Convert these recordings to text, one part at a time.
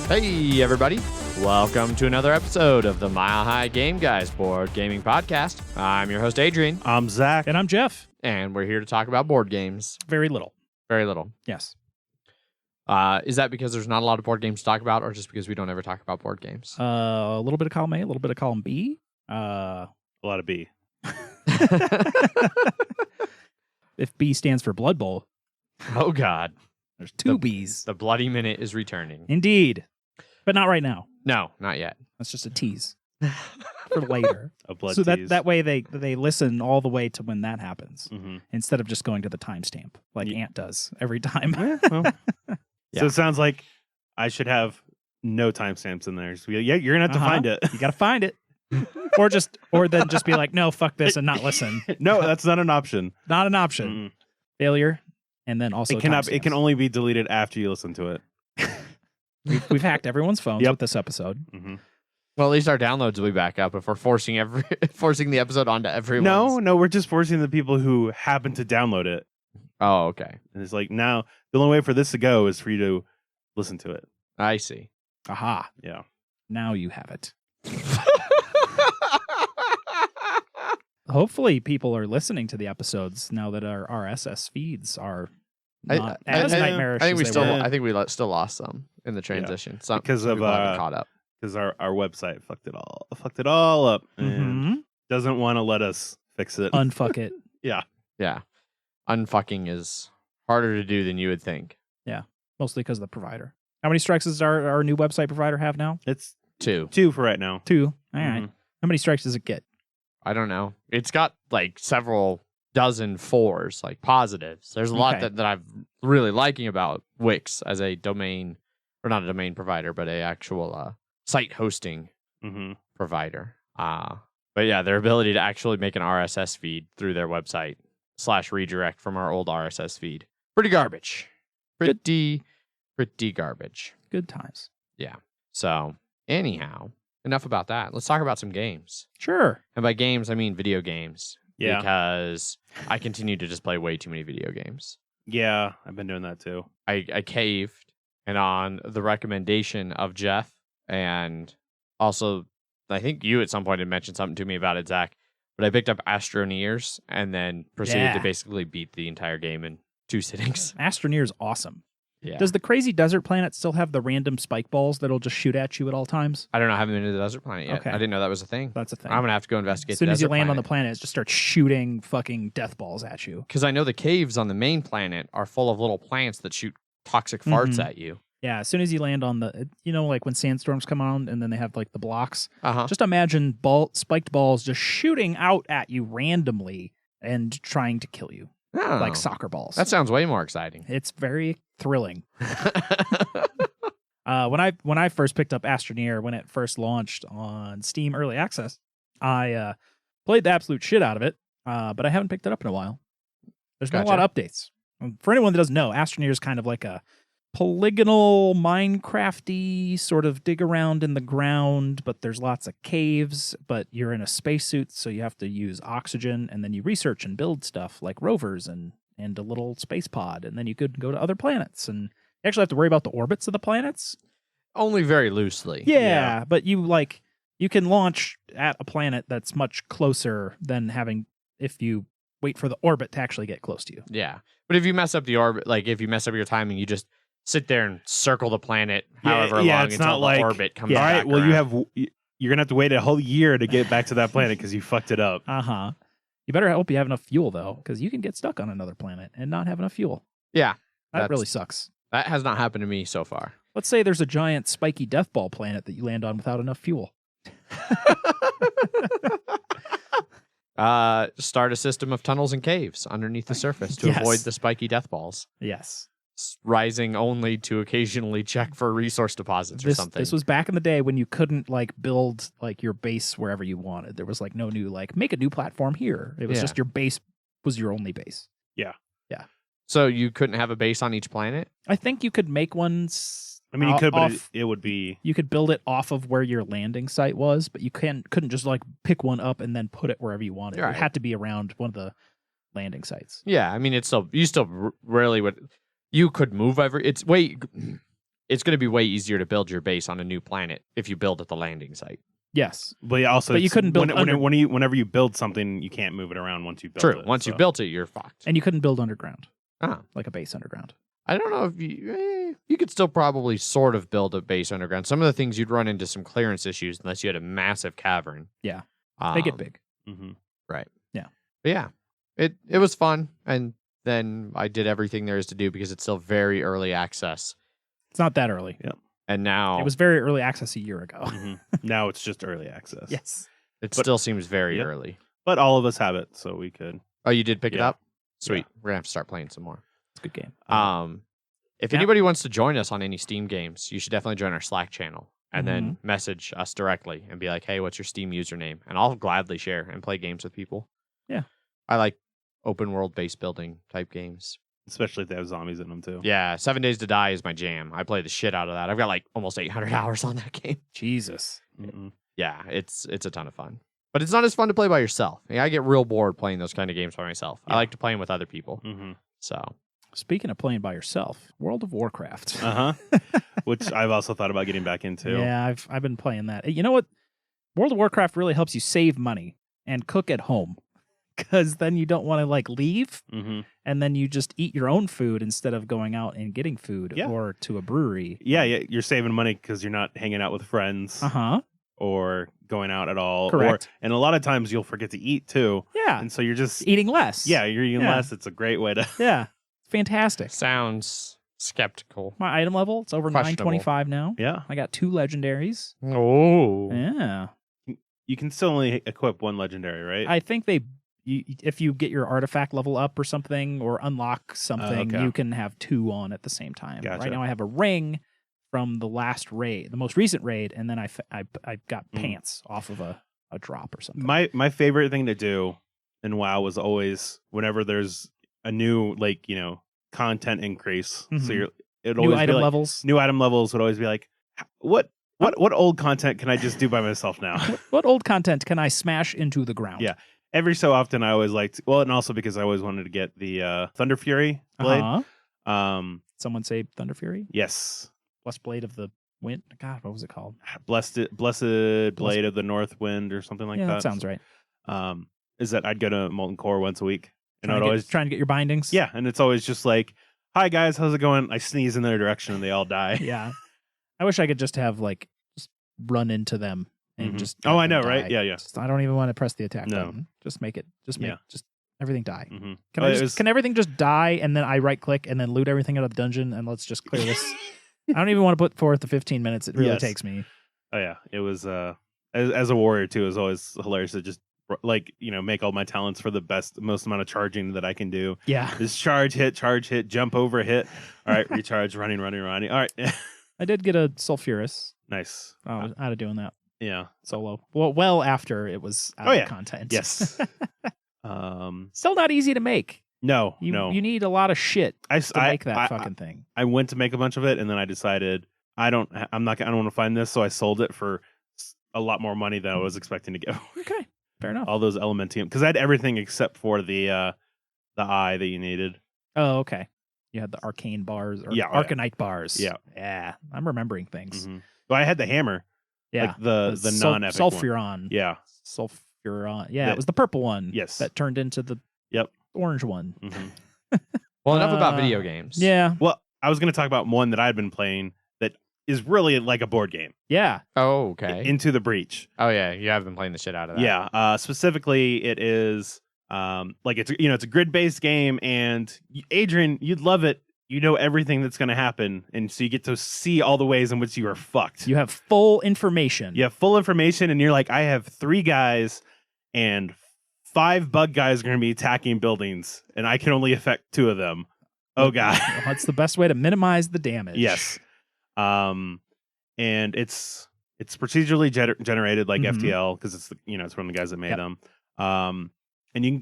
Hey, everybody. Welcome to another episode of the Mile High Game Guys board gaming podcast. I'm your host, Adrian. I'm Zach. And I'm Jeff. And we're here to talk about board games. Very little. Very little. Yes. Is that because there's not a lot of board games to talk about, or just because we don't ever talk about board games? A little bit of column A, a little bit of column B. A lot of B. If B stands for Blood Bowl, Oh, God. there's two Bs. The Bloody Minute is returning. Indeed. But not right now. No, not yet. That's just a tease for later. A blood So tease. that way they listen all the way to when that happens, Mhm. instead of just going to the timestamp like Ant does every time. Yeah, well. Yeah. So it sounds like I should have no timestamps in there. So yeah, you're gonna have to find it. You got to find it. or then just be like, no, fuck this and not listen. No, that's not an option. Not an option. Mm-mm. Failure. And then also It cannot. It can timestamps. only be deleted after you listen to it. We've hacked everyone's phones Yep. with this episode. Mm-hmm. Well, at least our downloads will be back up if we're forcing the episode onto everyone. No, we're just forcing the people who happen to download it. Oh, okay. And it's like now the only way for this to go is for you to listen to it. I see. Aha. Yeah. Now you have it. Hopefully people are listening to the episodes now that our RSS feeds are not as nightmarish I think as they were. I think we still lost some in the transition. Some Because of, people haven't caught up. Because our website fucked it all up and Mhm. doesn't want to let us fix it. Unfuck it. Yeah. Unfucking is harder to do than you would think. Mostly because of the provider. How many strikes does our new website provider have now? It's 2. 2 for right now. 2. All right. Mhm. How many strikes does it get? I don't know. It's got like several dozen 4s, like positives. There's a lot Okay. that I'm really liking about Wix as a domain, or not a domain provider, but a actual site hosting Mm-hmm. provider. But yeah, their ability to actually make an RSS feed through their website / redirect from our old RSS feed. Pretty garbage. Pretty garbage. Good times. So anyhow, enough about that. Let's talk about some games. Sure. And by games, I mean video games. Yeah. Because I continue to just play way too many video games. Yeah, I've been doing that too. I caved, and on the recommendation of Jeff, and also I think you at some point had mentioned something to me about it, Zach, but I picked up Astroneers and then proceeded to Yeah. basically beat the entire game in 2 sittings. Astroneer is awesome. Yeah. Does the crazy desert planet still have the random spike balls that'll just shoot at you at all times? I don't know. I haven't been to the desert planet yet. Okay. I didn't know that was a thing. That's a thing. I'm going to have to go investigate As soon the as you desert land on the planet. planet, it just starts shooting fucking death balls at you. Because I know the caves on the main planet are full of little plants that shoot toxic farts Mhm. at you. Yeah, as soon as you land on the, like when sandstorms come on and then they have like the blocks. Uh-huh. Just imagine spiked balls just shooting out at you randomly and trying to kill you, Oh, like soccer balls. that sounds way more exciting. It's very thrilling. When I first picked up Astroneer, when it first launched on Steam Early Access, I played the absolute shit out of it, but I haven't picked it up in a while. There's been a lot of updates. For anyone that doesn't know, Astroneer is kind of like a polygonal, Minecraft-y sort of dig around in the ground, but there's lots of caves, but you're in a spacesuit, so you have to use oxygen, and then you research and build stuff like rovers and a little space pod, and then you could go to other planets, and you actually have to worry about the orbits of the planets. Only very loosely. Yeah, but you can launch at a planet that's much closer than having if you wait for the orbit to actually get close to you. Yeah. But if you mess up the orbit, like if you mess up your timing, you just sit there and circle the planet however long it's until not the like, orbit comes Yeah. All back right, well, around. you're gonna have to wait a whole year to get back to that planet because you fucked it up. Uh-huh. You better hope you have enough fuel, though, because you can get stuck on another planet and not have enough fuel. Yeah. That That's- really sucks. That has not happened to me so far. Let's say there's a giant spiky death ball planet that you land on without enough fuel. Start a system of tunnels and caves underneath the surface to Yes. avoid the spiky death balls, Yes. rising only to occasionally check for resource deposits or something. This was back in the day when you couldn't build your base wherever you wanted. There was no new make a new platform here. It was Yeah. just your base was your only base. So you couldn't have a base on each planet? I think you could make one. I mean, you could, but off, it would be. you could build it off of where your landing site was, but you couldn't just pick one up and then put it wherever you wanted. Right. It had to be around one of the landing sites. Yeah, I mean, you still rarely would. You could move it's way it's going to be way easier to build your base on a new planet if you build at the landing site. Yes. But also, But you couldn't build whenever you build something, you can't move it around once you build it. True. Once so. you built it, you're fucked. And you couldn't build underground. Ah. Like a base underground. I don't know if you could still probably sort of build a base underground. Some of the things you'd run into some clearance issues unless you had a massive cavern. Yeah. They get big. Mm-hmm. Right. Yeah. But yeah, it was fun. And then I did everything there is to do because it's still very early access. It's not that early. Yeah. And now it was very early access a year ago. Mm-hmm. Now it's just early access. Yes. It still seems very early. But all of us have it, so we could. Oh, you did pick it up? Sweet. Yeah. We're gonna have to start playing some more. It's a good game. If anybody wants to join us on any Steam games, you should definitely join our Slack channel and then message us directly and be like, hey, what's your Steam username? And I'll gladly share and play games with people. Yeah. I like open world base building type games. Especially if they have zombies in them, too. Yeah, 7 Days to Die is my jam. I play the shit out of that. I've got like almost 800 hours on that game. Jesus. Mm-mm. Yeah, it's a ton of fun. But it's not as fun to play by yourself. I get real bored playing those kind of games by myself. I like to play them with other people. Mm-hmm. So, speaking of playing by yourself, World of Warcraft. Which I've also thought about getting back into. Yeah, I've been playing that. You know what? World of Warcraft really helps you save money and cook at home. Because then you don't want to like leave, and then you just eat your own food instead of going out and getting food or to a brewery. Yeah, you're saving money because you're not hanging out with friends or going out at all. Correct. And a lot of times you'll forget to eat too. Yeah. And so you're just eating less. Yeah, you're eating less. It's a great way to. Yeah. Fantastic. sounds skeptical. My item level, it's over 925 now. Yeah. I got 2 legendaries. Oh. Yeah. You can still only equip 1 legendary, right? I think if you get your artifact level up or something or unlock something, you can have 2 on at the same time. Gotcha. Right now I have a ring from the last raid, the most recent raid, and then I got pants off of a drop or something. My favorite thing to do in WoW was always whenever there's a new content increase. So New item levels. New item levels would always be like, what old content can I just do by myself now? What old content can I smash into the ground? Yeah. Every so often, I always liked. Well, and also because I always wanted to get the Thunder Fury blade. Someone say Thunder Fury. Yes. Blessed Blade of the Wind. God, what was it called? Blessed Blade of the North Wind or something like that. That sounds right. Is that I'd go to Molten Core once a week, and I'd always trying to get your bindings. Yeah, and it's always just like, "Hi guys, how's it going?" I sneeze in their direction and they all die. Yeah. I wish I could just have just run into them. And just I know, die. right? Yeah. I don't even want to press the attack button. Just make everything die. Mm-hmm. Can everything just die and then I right click and then loot everything out of the dungeon and let's just clear this? I don't even want to put forth the 15 minutes it really takes me. Oh yeah, it was as a warrior too. It was always hilarious to just make all my talents for the most amount of charging that I can do. Yeah, just charge, hit, jump over, hit. All right, recharge, running. All right. I did get a sulfurous. Nice. I was out of doing that. Yeah, solo. Well, after it was out of content. Yes. Still not easy to make. No. You need a lot of shit to make that fucking thing. I went to make a bunch of it, and then I decided I don't want to find this, so I sold it for a lot more money than I was expecting to get. Okay, fair enough. All those Elementium, because I had everything except for the eye that you needed. Oh, okay. You had the arcane bars or arcanite bars. Yeah. I'm remembering things. Mm-hmm. Well, I had the hammer. Yeah, like the non-epic Sulfuron. One. Yeah, Sulfuron. Yeah, it was the purple one. Yes, that turned into the orange one. Mm-hmm. Well, enough about video games. Yeah. Well, I was going to talk about one that I had been playing that is really like a board game. Yeah. Oh, okay. Into the Breach. Oh yeah, you have been playing the shit out of that. Yeah. Specifically, it is it's a grid-based game, and Adrian, you'd love it. You know everything that's going to happen, and so you get to see all the ways in which you are fucked. You have full information. You have full information, and you're like, I have 3 guys, and 5 bug guys are going to be attacking buildings, and I can only affect 2 of them. Oh, God. Well, that's the best way to minimize the damage. Yes. And it's procedurally generated like FTL, because it's it's from the guys that made them. And you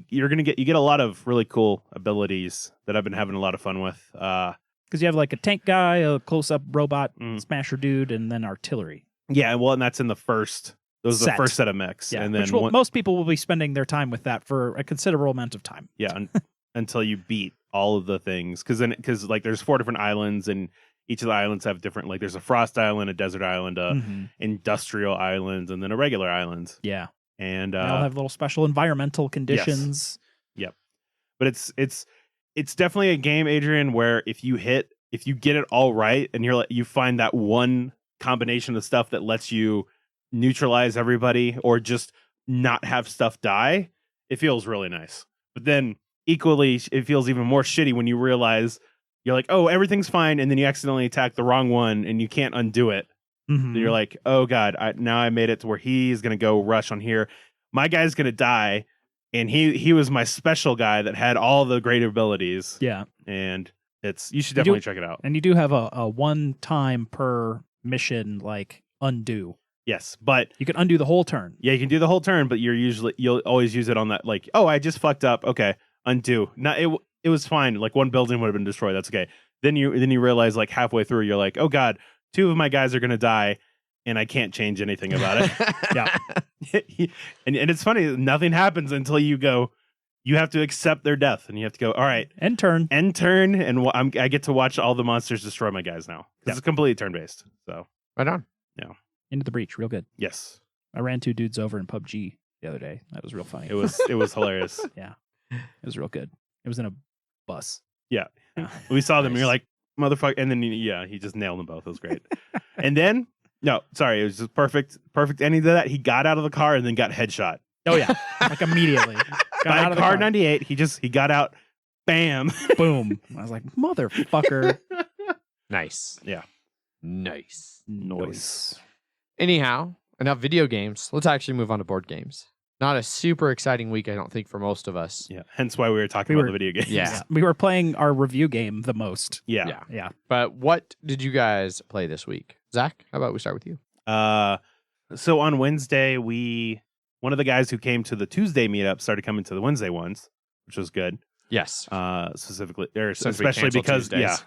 get a lot of really cool abilities that I've been having a lot of fun with. Because you have like a tank guy, a close-up robot smasher dude, and then artillery. Yeah, well, and that's in the first. Those are the first set of mechs. Yeah, and then most people will be spending their time with that for a considerable amount of time. Yeah, until you beat all of the things. Because there's 4 different islands, and each of the islands have different, like there's a frost island, a desert island, a industrial island, and then a regular island. Yeah. And they all have little special environmental conditions. Yes. Yep. But it's definitely a game, Adrian, where if you get it all right and you find that one combination of stuff that lets you neutralize everybody or just not have stuff die, it feels really nice. But then equally, it feels even more shitty when you realize you're like, oh, everything's fine, and then you accidentally attack the wrong one and you can't undo it. And you're like, oh god, now I made it to where he's gonna go rush on here. My guy's gonna die, and he was my special guy that had all the great abilities. Yeah, and you should definitely check it out. And you do have a one time per mission like undo. Yes, but you can undo the whole turn. Yeah, you can do the whole turn, but you'll always use it on that, like, oh, I just fucked up. Okay, undo. It was fine. Like one building would have been destroyed. That's okay. Then you realize like halfway through, you're like, oh god, 2 of my guys are gonna die, and I can't change anything about it. Yeah, and it's funny. Nothing happens until you go. You have to accept their death, and you have to go. All right, end turn, and I get to watch all the monsters destroy my guys now. It's completely turn based. So right on. Yeah. Into the Breach, real good. Yes. I ran 2 dudes over in PUBG the other day. That was real funny. It was hilarious. Yeah. It was real good. It was in a bus. Yeah. We saw them and you're like, motherfucker. And then, he just nailed them both. It was great. And then, it was just perfect ending to that. He got out of the car and then got headshot. Oh, yeah. Like immediately. Got out of the car 98. He got out. Bam. Boom. I was like, motherfucker. Nice. Yeah. Nice. Noise. Anyhow, enough video games. Let's actually move on to board games. Not a super exciting week, I don't think, for most of us. Yeah. Hence why we were talking about the video games. Yeah. We were playing our review game the most. Yeah. But what did you guys play this week? Zach, how about we start with you? So on Wednesday, one of the guys who came to the Tuesday meetup started coming to the Wednesday ones, which was good. Yes. Especially because Tuesdays.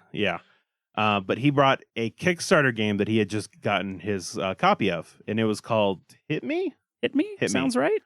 But he brought a Kickstarter game that he had just gotten his copy of, and it was called Hit Me. Hit Me? Sounds right.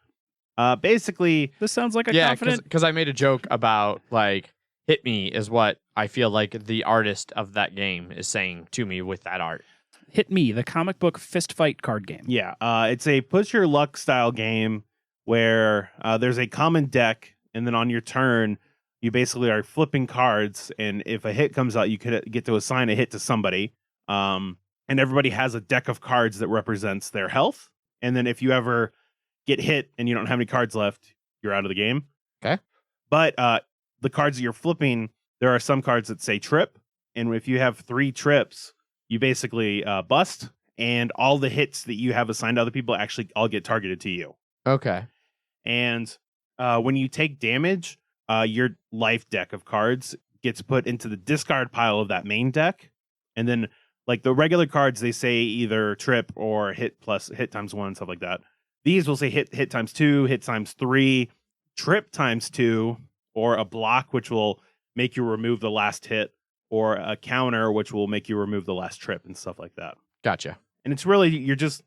Basically, this sounds like a confident. Because I made a joke about like Hit Me is what I feel like the artist of that game is saying to me with that art. Hit Me, the comic book fist fight card game. Yeah, it's a push your luck style game where there's a common deck, and then on your turn, you basically are flipping cards, and if a hit comes out, you could get to assign a hit to somebody. And everybody has a deck of cards that represents their health. And then if you ever get hit and you don't have any cards left, you're out of the game. Okay. But the cards that you're flipping, there are some cards that say trip. And if you have 3 trips, you basically bust. And all the hits that you have assigned to other people actually all get targeted to you. Okay. And when you take damage, your life deck of cards gets put into the discard pile of that main deck. And then like the regular cards, they say either trip or hit times 1, stuff like that. These will say hit times 2, hit times 3, trip times 2, or a block, which will make you remove the last hit, or a counter, which will make you remove the last trip and stuff like that. Gotcha. And it's really, you're just,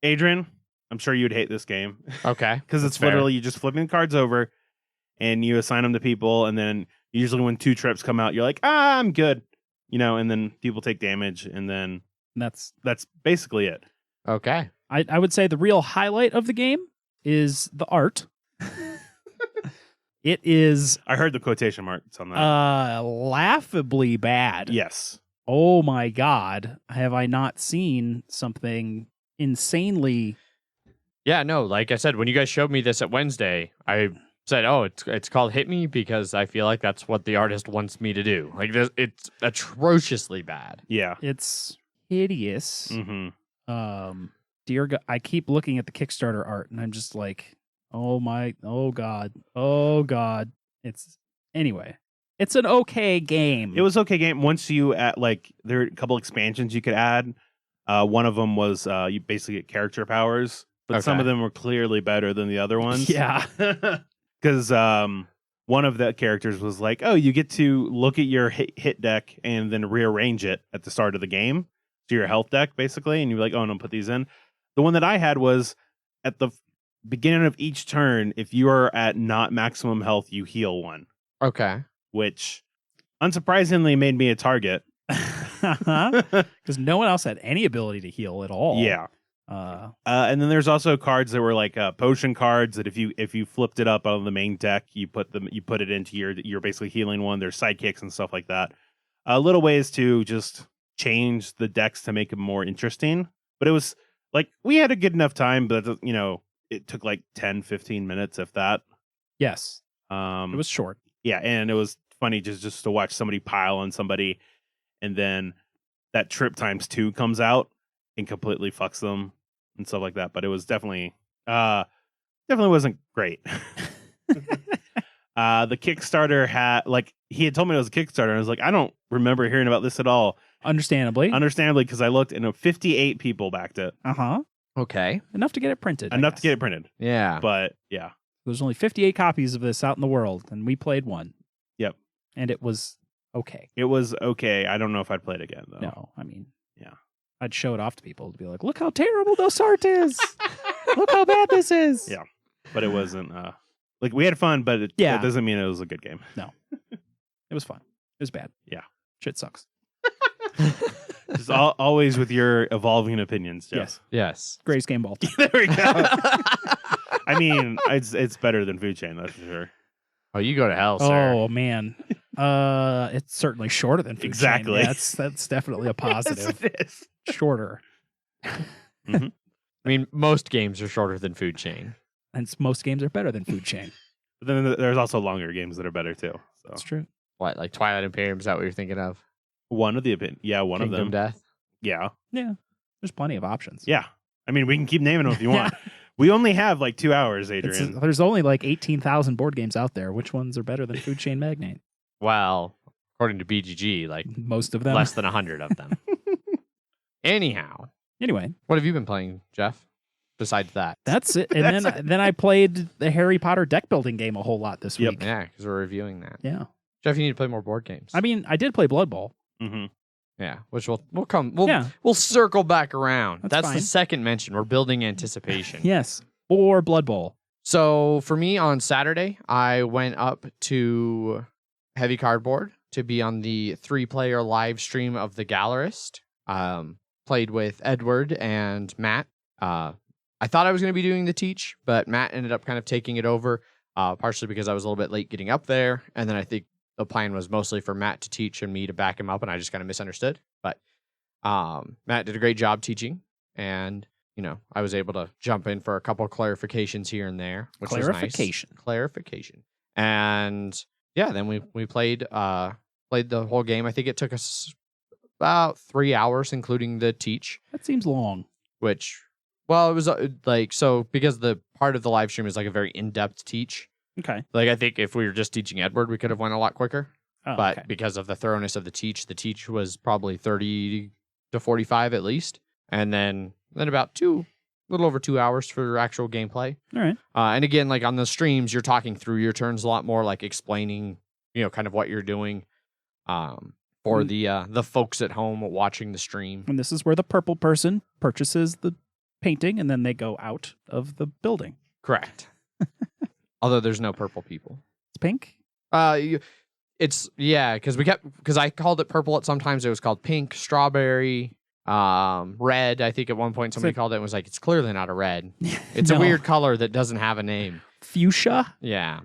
Adrian, I'm sure you'd hate this game. Okay. Because it's literally, you just flipping cards over and you assign them to people. And then usually when 2 trips come out, you're like, I'm good. And then people take damage. And then that's basically it. Okay. I would say the real highlight of the game is the art. It is... I heard the quotation marks on that. Laughably bad. Yes. Oh my God. Have I not seen something insanely... Yeah, no, like I said, when you guys showed me this at Wednesday, I said, oh, it's called Hit Me because I feel like that's what the artist wants me to do. Like, it's atrociously bad. Yeah. It's hideous. Mm-hmm. Dear God, I keep looking at the Kickstarter art and I'm just like, oh God. Anyway, it's an okay game. It was okay game. Once you there are a couple expansions you could add. One of them was you basically get character powers, but some of them were clearly better than the other ones. Yeah. Because one of the characters was like, oh, you get to look at your hit deck and then rearrange it at the start of the game. So your health deck, basically, and you're like, oh, no, put these in. The one that I had was at the beginning of each turn, if you are at not maximum health, you heal 1. Okay. Which, unsurprisingly, made me a target. Because no one else had any ability to heal at all. Yeah. And then there's also cards that were like potion cards that if you flipped it up on the main deck, you put it into your basically healing one. There's sidekicks and stuff like that. Little ways to just change the decks to make them more interesting. But it was like we had a good enough time, but it took like 10-15 minutes, if that. Yes. It was short. Yeah, and it was funny just to watch somebody pile on somebody, and then that trip times 2 comes out and completely fucks them and stuff like that. But it was definitely wasn't great. The Kickstarter he had told me it was a Kickstarter, and I was like, I don't remember hearing about this at all. Understandably, because I looked and 58 people backed it. Okay. Enough to get it printed. Enough to get it printed. Yeah. But yeah. There's only 58 copies of this out in the world, and we played one. Yep. And it was okay. It was okay. I don't know if I'd play it again, though. No, I mean, yeah. I'd show it off to people to be like, look how terrible this art is. Look how bad this is. Yeah. But it wasn't, we had fun, but that doesn't mean it was a good game. No. It was fun. It was bad. Yeah. Shit sucks. Just always with your evolving opinions, Jeff. Yes. Greatest game of all time. There we go. I mean, it's better than Food Chain, that's for sure. Oh, you go to hell, sir. Oh man, it's certainly shorter than Food Exactly. Chain. That's definitely a positive. Yes, it is. Shorter. Mm-hmm. I mean, most games are shorter than Food Chain. And most games are better than Food Chain. But then there's also longer games that are better too. So. That's true. What, like Twilight Imperium? Is that what you're thinking of? One of the opinion. Yeah, one Kingdom of them. Death? Yeah. Yeah. There's plenty of options. Yeah. I mean, we can keep naming them if you want. We only have like 2 hours, Adrian. There's only like 18,000 board games out there. Which ones are better than Food Chain Magnate? Well, according to BGG, like most of them. less than 100 of them. Anyhow. Anyway. What have you been playing, Jeff? Besides that. That's it. And then I played the Harry Potter deck building game a whole lot this week. Yeah, because we're reviewing that. Yeah. Jeff, you need to play more board games. I mean, I did play Blood Bowl. Mm-hmm. Yeah, which we'll circle back around. That's fine. the second mention. We're building anticipation. Yes. Or Blood Bowl. So for me on Saturday, I went up to Heavy Cardboard to be on the 3-player live stream of the Gallerist. Played with Edward and Matt. I thought I was going to be doing the teach, but Matt ended up kind of taking it over, partially because I was a little bit late getting up there. And then I think the plan was mostly for Matt to teach and me to back him up, and I just kind of misunderstood. But Matt did a great job teaching, and I was able to jump in for a couple clarifications here and there, which was nice. Clarification. And yeah, then we played the whole game. I think it took us about 3 hours, including the teach. That seems long. Which, well, it was because the part of the live stream is like a very in-depth teach. Okay. Like, I think if we were just teaching Edward, we could have went a lot quicker. Oh, but okay. because of the thoroughness of the teach was probably 30 to 45 at least. And then about a little over 2 hours for actual gameplay. All right. And again, like on the streams, you're talking through your turns a lot more, like explaining, kind of what you're doing for the folks at home watching the stream. And this is where the purple person purchases the painting, and then they go out of the building. Correct. Although there's no purple people. It's pink? It's because I called it purple at sometimes. It was called pink, strawberry, red. I think at one point somebody called it and was like, it's clearly not a red. It's a weird color that doesn't have a name. Fuchsia? Yeah.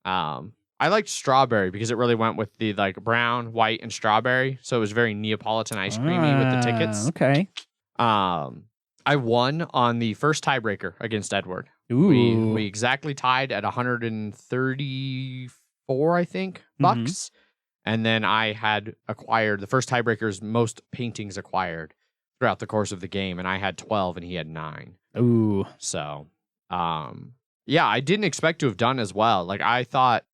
I liked strawberry because it really went with the like brown, white, and strawberry. So it was very Neapolitan ice creamy with the tickets. Okay. I won on the first tiebreaker against Edward. Ooh. We exactly tied at 134, I think, bucks. And then I had acquired the first tiebreaker's most paintings acquired throughout the course of the game, and I had 12 and he had 9. Ooh. So, yeah, I didn't expect to have done as well. Like I thought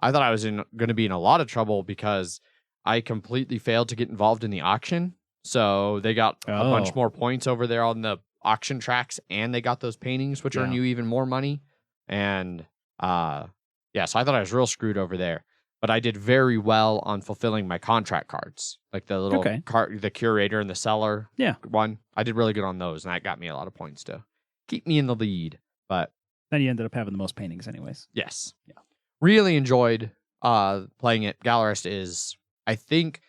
I was going to be in a lot of trouble because I completely failed to get involved in the auction. So they got a bunch more points over there on the auction tracks, and they got those paintings, which earn you even more money. And so I thought I was real screwed over there. But I did very well on fulfilling my contract cards, like the little card, the curator and the seller one. I did really good on those, and that got me a lot of points to keep me in the lead. But then you ended up having the most paintings anyways. Yes. Yeah. Really enjoyed playing it. Gallerist is, I think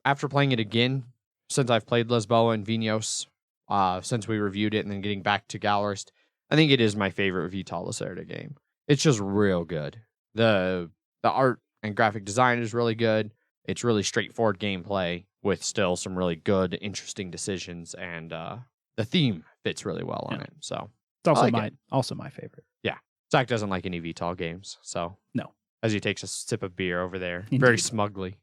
after playing it again, since I've played Lisboa and Vinhos, since we reviewed it and then getting back to Gallerist, I think it is my favorite Vital Lacerda game. It's just real good. The art and graphic design is really good. It's really straightforward gameplay with still some really good, interesting decisions, and the theme fits really well on it. So it's also my favorite. Yeah. Zach doesn't like any Vital games, so no. As he takes a sip of beer over there, Indeed. very smugly.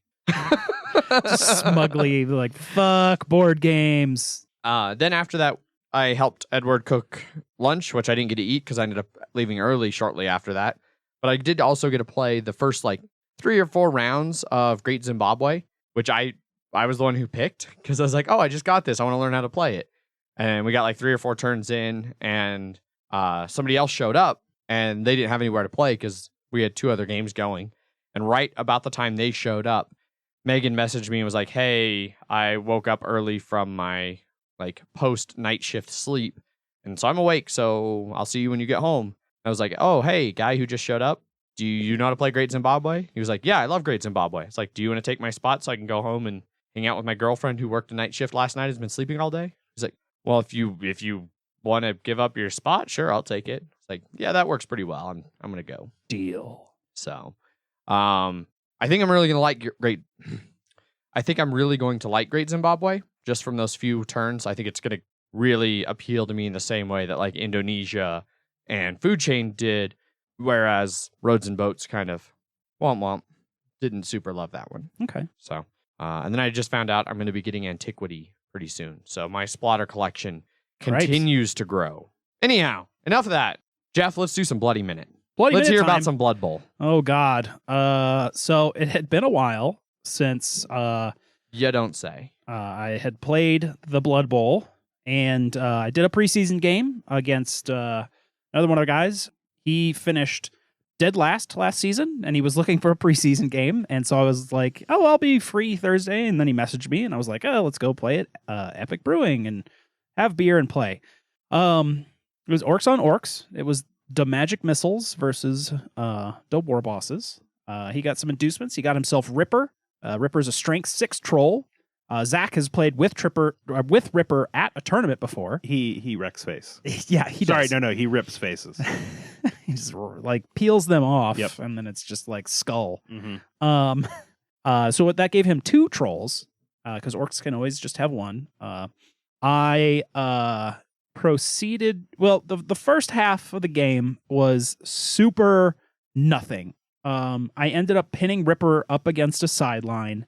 Just smugly, like, fuck board games. Then after that, I helped Edward cook lunch, which I didn't get to eat because I ended up leaving early shortly after that. But I did also get to play the first, 3 or 4 rounds of Great Zimbabwe, which I was the one who picked because I was like, oh, I just got this. I want to learn how to play it. And we got 3 or 4 turns in, and somebody else showed up, and they didn't have anywhere to play because we had 2 other games going. And right about the time they showed up, Megan messaged me and was like, hey, I woke up early from my post night shift sleep, and so I'm awake, so I'll see you when you get home. I was like, oh, hey, guy who just showed up, do you know how to play Great Zimbabwe? He was like, yeah, I love Great Zimbabwe. It's like, do you want to take my spot so I can go home and hang out with my girlfriend who worked a night shift last night, has been sleeping all day? He's like, well, if you want to give up your spot, sure, I'll take it. It's like, yeah, that works pretty well. I'm gonna go. Deal. So, I think I'm really gonna like I think I'm really going to like Great Zimbabwe just from those few turns. I think it's gonna really appeal to me in the same way that Indonesia and Food Chain did, whereas Roads and Boats kind of didn't super love that one. Okay. So, and then I just found out I'm going to be getting Antiquity pretty soon. So my Splatter collection continues to grow. Anyhow, enough of that. Jeff, let's do some Bloody Minute. Let's hear about some Blood Bowl. Oh, God. So it had been a while since... you don't say. I had played the Blood Bowl, and I did a preseason game against another one of our guys. He finished dead last season, and he was looking for a preseason game, and so I was like, oh, I'll be free Thursday, and then he messaged me, and I was like, oh, let's go play it, Epic Brewing, and have beer and play. It was Orcs on Orcs. It was the Magic Missiles versus the War Bosses. He got some inducements. He got himself Ripper. Ripper's a strength 6 troll. Zach has played with Ripper at a tournament before. He wrecks face. Yeah, he does. Sorry, no, he rips faces. He just peels them off, yep. And then it's just skull. Mm-hmm. So that gave him 2 trolls, because orcs can always just have 1. I proceeded. Well, the first half of the game was super nothing. I ended up pinning Ripper up against a sideline.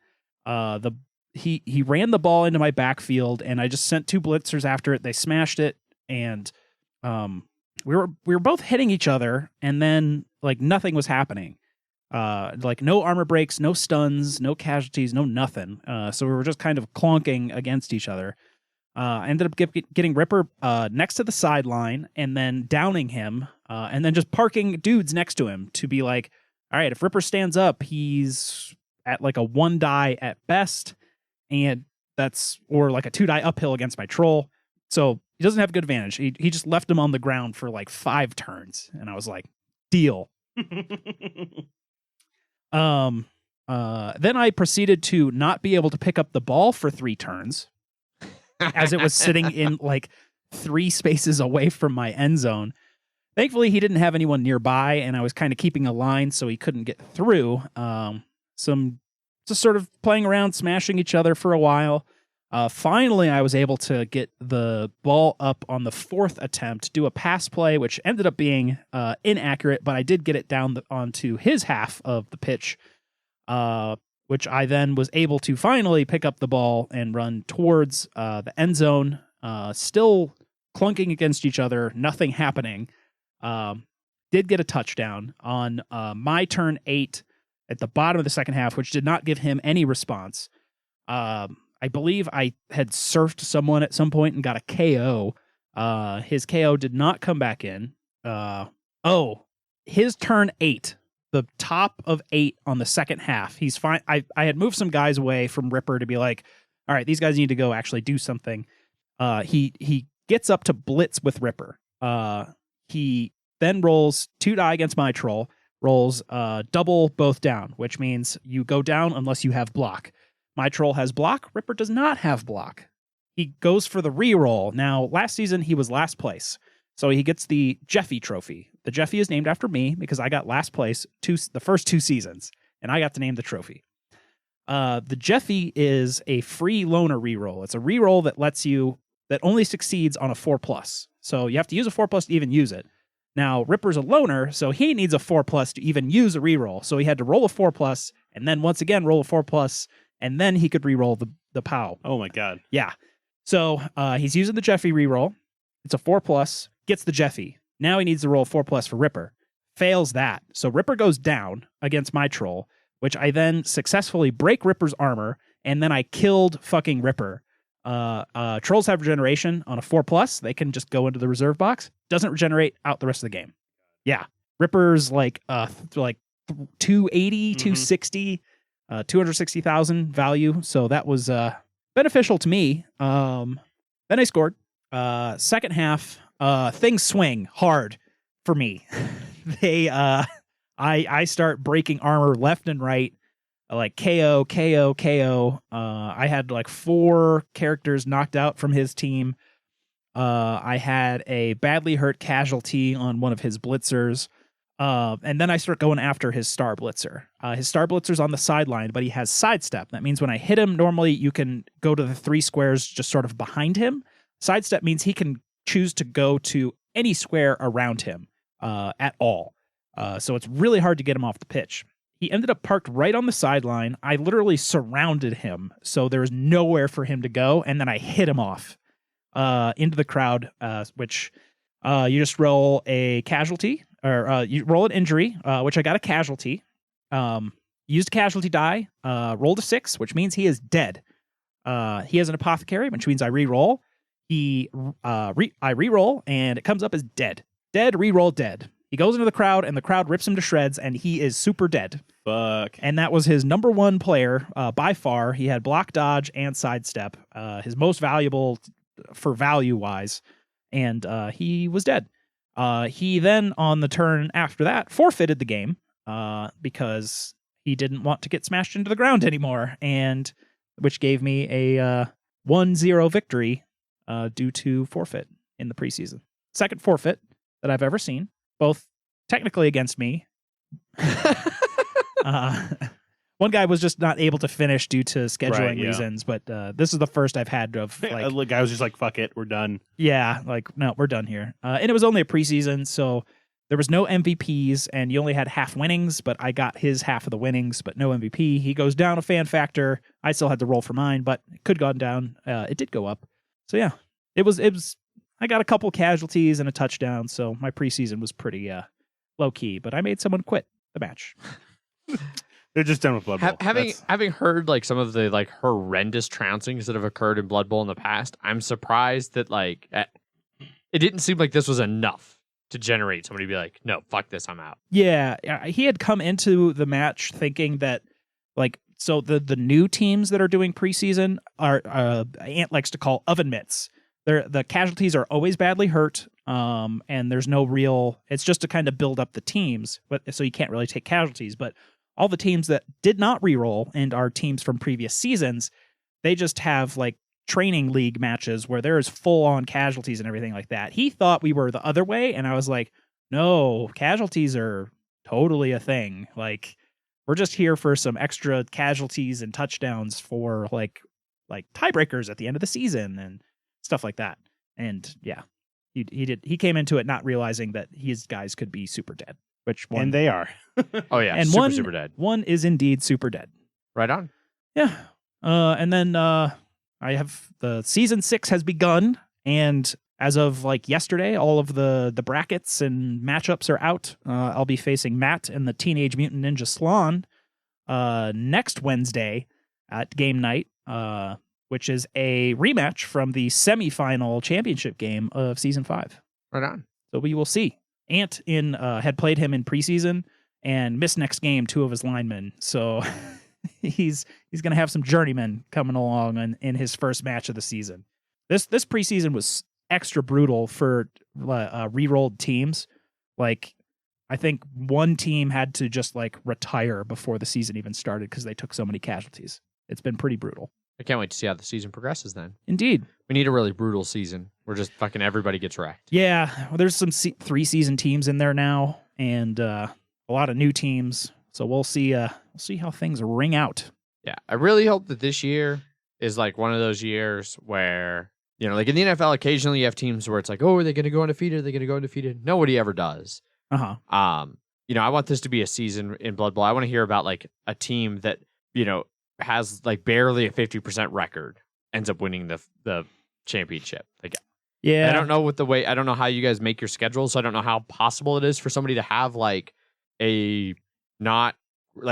He ran the ball into my backfield, and I just sent 2 blitzers after it. They smashed it, and we were both hitting each other, and then nothing was happening. No armor breaks, no stuns, no casualties, no nothing. So we were just kind of clonking against each other. I ended up getting Ripper next to the sideline, and then downing him, and then just parking dudes next to him to be like, all right, if Ripper stands up, he's at a 1 die at best, and or a 2 die uphill against my troll. So he doesn't have good advantage. He just left him on the ground for 5 turns, and I was like, deal. Then I proceeded to not be able to pick up the ball for 3 turns, as it was sitting in 3 spaces away from my end zone. Thankfully, he didn't have anyone nearby, and I was kind of keeping a line so he couldn't get through. Just sort of playing around, smashing each other for a while. Finally, I was able to get the ball up on the 4th attempt, do a pass play, which ended up being inaccurate, but I did get it down onto his half of the pitch, which I then was able to finally pick up the ball and run towards the end zone, still clunking against each other, nothing happening. Did get a touchdown on my turn 8 at the bottom of the second half, which did not give him any response. I believe I had surfed someone at some point and got a KO. His KO did not come back in. His turn 8, the top of 8 on the second half. He's fine. I had moved some guys away from Ripper to be like, all right, these guys need to go actually do something. He gets up to blitz with Ripper. He then rolls 2 die against my troll, rolls double both down, which means you go down unless you have block. My troll has block. Ripper does not have block. He goes for the reroll. Now, last season, he was last place. So he gets the Jeffy trophy. The Jeffy is named after me because I got last place the first 2 seasons, and I got to name the trophy. The Jeffy is a free loner reroll. It's a reroll that only succeeds on a 4+. So you have to use a 4+ to even use it. Now, Ripper's a loner, so he needs a 4+ to even use a reroll. So he had to roll a 4+, and then once again roll a 4+, and then he could reroll the POW. Oh my god. Yeah. So he's using the Jeffy reroll. It's a 4+, gets the Jeffy. Now he needs to roll a 4+ for Ripper. Fails that. So Ripper goes down against my troll, which I then successfully break Ripper's armor, and then I killed fucking Ripper. Trolls have regeneration on a 4+. They can just go into the reserve box. Doesn't regenerate out the rest of the game. Yeah. Ripper's like 280, 260, 260,000 value. So that was beneficial to me. Then I scored. Second half, things swing hard for me. I start breaking armor left and right, like KO. I had like 4 characters knocked out from his team. I had a badly hurt casualty on one of his blitzers. And then I start going after his star blitzer. His star blitzer's on the sideline, but he has sidestep. That means when I hit him, normally you can go to the 3 squares just sort of behind him. Sidestep means he can choose to go to any square around him at all. So it's really hard to get him off the pitch. He ended up parked right on the sideline. I literally surrounded him, so there was nowhere for him to go, and then I hit him off into the crowd, which you just roll a casualty, or you roll an injury, which I got a casualty. Used a casualty die, rolled a 6, which means he is dead. He has an apothecary, which means I re-roll. I re-roll, and it comes up as dead. Dead, re-roll, dead. He goes into the crowd, and the crowd rips him to shreds, and he is super dead. Fuck. And that was his number 1 player by far. He had block, dodge, and sidestep. His most valuable for value-wise, and he was dead. He then, on the turn after that, forfeited the game because he didn't want to get smashed into the ground anymore, and which gave me a 1-0 victory due to forfeit in the preseason. Second forfeit that I've ever seen. Both technically against me. One guy was just not able to finish due to scheduling reasons, but this is the first I've had of like... The guy was just like, fuck it, we're done. Yeah, like, no, we're done here. And it was only a preseason, so there was no MVPs, and you only had half winnings, but I got his half of the winnings, but no MVP. He goes down a fan factor. I still had to roll for mine, but it could have gone down. It did go up. So yeah, it was I got a couple casualties and a touchdown, so my preseason was pretty low key. But I made someone quit the match. They're just done with Blood Bowl. Having heard like some of the like horrendous trouncings that have occurred in Blood Bowl in the past, I'm surprised that like it didn't seem like this was enough to generate somebody to be like, no, fuck this, I'm out. Yeah, he had come into the match thinking that like, so the new teams that are doing preseason are Ant likes to call oven mitts. The casualties are always badly hurt, and there's no real... It's just to kind of build up the teams, but so you can't really take casualties. But all the teams that did not reroll and are teams from previous seasons, they just have like training league matches where there's full-on casualties and everything like that. He thought we were the other way, and I was like, no, casualties are totally a thing. Like, we're just here for some extra casualties and touchdowns for like tiebreakers at the end of the season and stuff like that. And yeah, he came into it not realizing that his guys could be super dead, and they are. Oh yeah, and super dead. One is indeed super dead. Right on. Yeah. And then I have the season 6 has begun, and as of like yesterday, all of the brackets and matchups are out. I'll be facing Matt and the Teenage Mutant Ninja Slan next Wednesday at game night, which is a rematch from the semifinal championship game of season 5. Right on. So we will see. Ant had played him in preseason and missed next game 2 of his linemen. So he's going to have some journeymen coming along in his first match of the season. This preseason was extra brutal for re-rolled teams. Like, I think one team had to just like retire before the season even started because they took so many casualties. It's been pretty brutal. I can't wait to see how the season progresses then. Indeed. We need a really brutal season where just fucking everybody gets wrecked. Yeah. Well, there's some 3-season teams in there now, and a lot of new teams. So we'll see how things ring out. Yeah. I really hope that this year is like one of those years where, you know, like in the NFL, occasionally you have teams where it's like, oh, are they going to go undefeated? Are they going to go undefeated? Nobody ever does. Uh-huh. You know, I want this to be a season in Blood Bowl. I want to hear about like a team that, you know, has like barely a 50% record, ends up winning the championship. Like, yeah, I don't know I don't know how you guys make your schedule, so I don't know how possible it is for somebody to have like not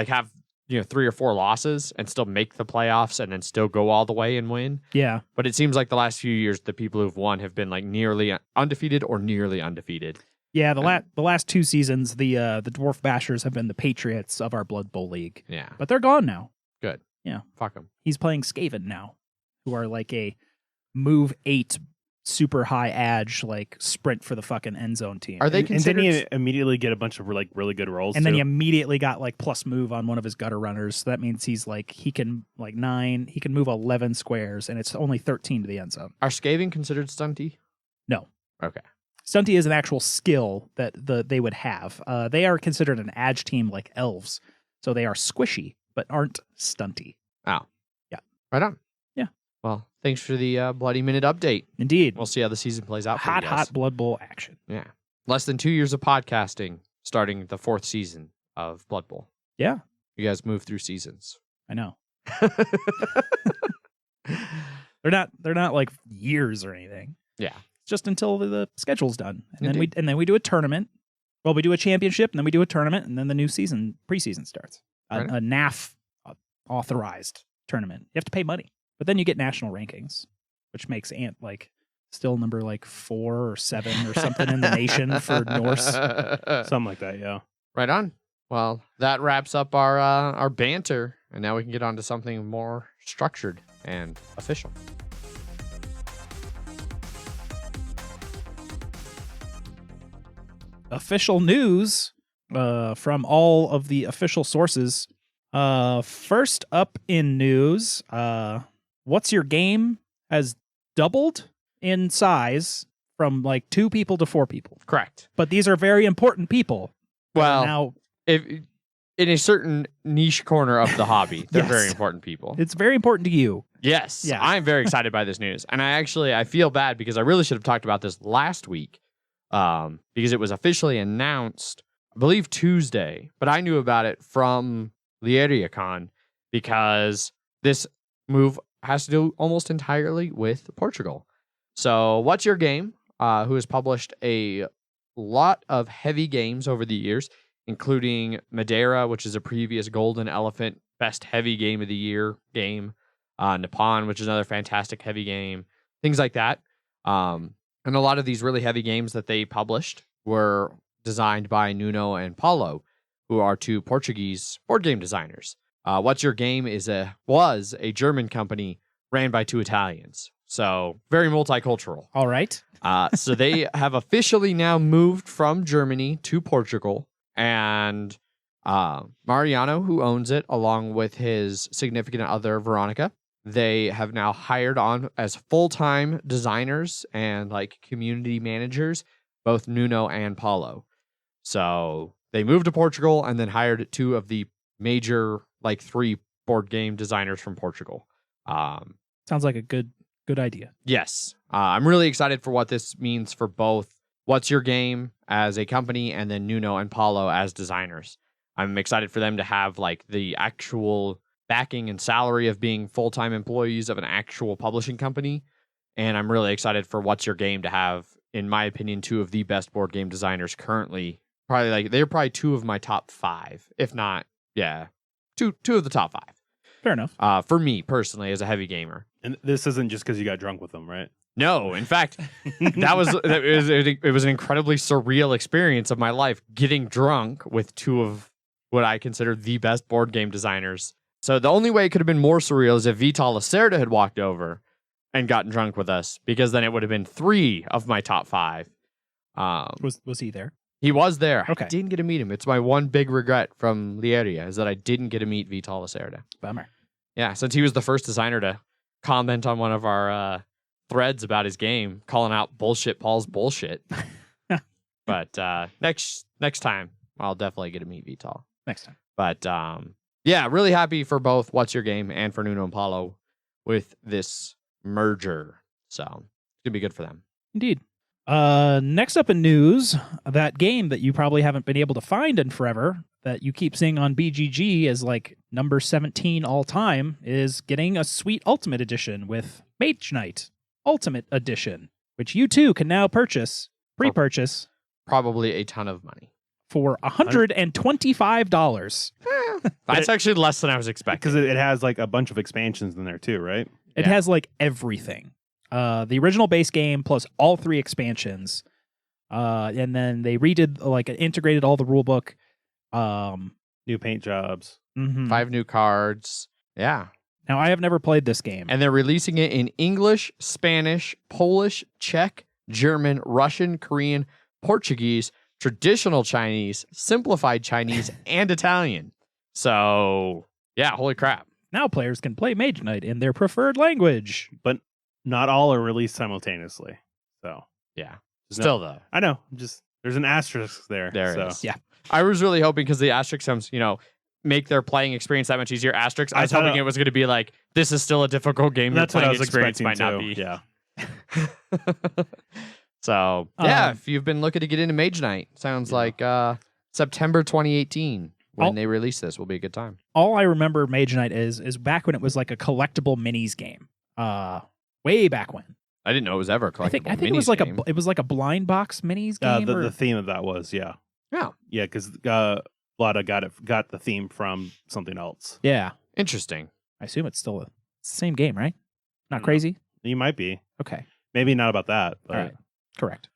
have, you know, 3 or 4 losses and still make the playoffs and then still go all the way and win. Yeah. But it seems like the last few years, the people who've won have been like nearly undefeated or nearly undefeated. Yeah, the last 2 seasons, the Dwarf Bashers have been the Patriots of our Blood Bowl league. Yeah. But they're gone now. Good. Yeah. Fuck them. He's playing Skaven now, who are like a move 8 super high edge, like sprint for the fucking end zone team. Are they And considered? then you immediately get a bunch of like really good rolls. And then too. he immediately got like plus move on one of his gutter runners. So that means he's like, he can move 11 squares, and it's only 13 to the end zone. Are Skaven considered stunty? No. Okay. Stunty is an actual skill that they would have. They are considered an edge team like elves. So they are squishy, but aren't stunty. Oh. Yeah. Right on. Yeah. Well, thanks for the Bloody Minute update. Indeed. We'll see how the season plays out for you guys. Hot Blood Bowl action. Yeah. Less than 2 years of podcasting, starting the 4th season of Blood Bowl. Yeah. You guys move through seasons. I know. They're not like years or anything. Yeah. It's just until the schedule's done. And Indeed. then we do a tournament. Well, we do a championship, and then we do a tournament, and then the new preseason starts. Right. A NAF authorized tournament. You have to pay money. But then you get national rankings, which makes Ant like still number like 4 or 7 or something in the nation for Norse. Something like that, yeah. Right on. Well, that wraps up our banter, and now we can get on to something more structured and official. Official news from all of the official sources. First up in news, What's Your Game has doubled in size from like 2 people to 4 people. Correct. But these are very important people. Well, Now if in a certain niche corner of the hobby, they're Yes. very important people. it's very important to you. Yes. Yeah. I'm very excited by this news. And I feel bad because I really should have talked about this last week. Because it was officially announced, I believe Tuesday, but I knew about it from LieriaCon because this move has to do almost entirely with Portugal. So What's Your Game, who has published a lot of heavy games over the years, including Madeira, which is a previous Golden Elephant Best Heavy Game of the Year game, Nippon, which is another fantastic heavy game, things like that. And a lot of these really heavy games that they published were designed by Nuno and Paulo, who are 2 Portuguese board game designers. What's Your Game was a German company ran by 2 Italians. So very multicultural. All right. So they have officially now moved from Germany to Portugal. And Mariano, who owns it, along with his significant other, Veronica, they have now hired on as full-time designers and like community managers, both Nuno and Paulo. So they moved to Portugal and then hired 2 of the major, like 3 board game designers from Portugal. Sounds like a good idea. Yes. I'm really excited for what this means for both What's Your Game as a company and then Nuno and Paulo as designers. I'm excited for them to have like the actual backing and salary of being full-time employees of an actual publishing company. And I'm really excited for What's Your Game to have, in my opinion, 2 of the best board game designers currently. They're probably 2 of my top 5, if not, yeah, two of the top 5. Fair enough. For me personally, as a heavy gamer. And this isn't just because you got drunk with them, right? No, in fact, it was an incredibly surreal experience of my life, getting drunk with 2 of what I consider the best board game designers. So the only way it could have been more surreal is if Vital Lacerda had walked over and gotten drunk with us, because then it would have been 3 of my top 5. Was he there? He was there. Okay. I didn't get to meet him. It's my one big regret from Lieria is that I didn't get to meet Vital Lacerda. Bummer. Yeah, since he was the first designer to comment on one of our threads about his game, calling out bullshit Paul's bullshit. But next time, I'll definitely get to meet Vital. Next time. But yeah, really happy for both What's Your Game and for Nuno and Paulo with this merger. So it's gonna be good for them. Indeed. Next up in news, that game that you probably haven't been able to find in forever, that you keep seeing on BGG as like number 17 all time, is getting a sweet Ultimate Edition with Mage Knight Ultimate Edition, which you too can now pre-purchase Probably a ton of money. for $125. That's actually less than I was expecting. Because it has like a bunch of expansions in there too, right? It has like everything. The original base game plus all 3 expansions. And then they redid, like, integrated all the rule book. New paint jobs. 5 new cards. Yeah. Now, I have never played this game. And they're releasing it in English, Spanish, Polish, Czech, German, Russian, Korean, Portuguese, traditional Chinese, simplified Chinese, and Italian. So, yeah, holy crap. Now players can play Mage Knight in their preferred language. But not all are released simultaneously. So, Yeah. There's Still, though. I know. There's an asterisk there. There so. it is. Yeah. I was really hoping because the asterisks, make their playing experience that much easier. Asterisks. I was hoping it was going to be like, this is still a difficult game. That's your what I playing was experience expecting might too. not be. Yeah. So, yeah, if you've been looking to get into Mage Knight, sounds like September 2018 when they release this will be a good time. All I remember Mage Knight is back when it was like a collectible minis game. Way back when. I didn't know it was ever a collectible. I think it was like a blind box minis game. The theme of that was Yeah. Yeah, because Vlada got the theme from something else. Yeah. Interesting. I assume it's still the same game, right? Not No. crazy? You might be. Okay. Maybe not about that. But All right. Correct.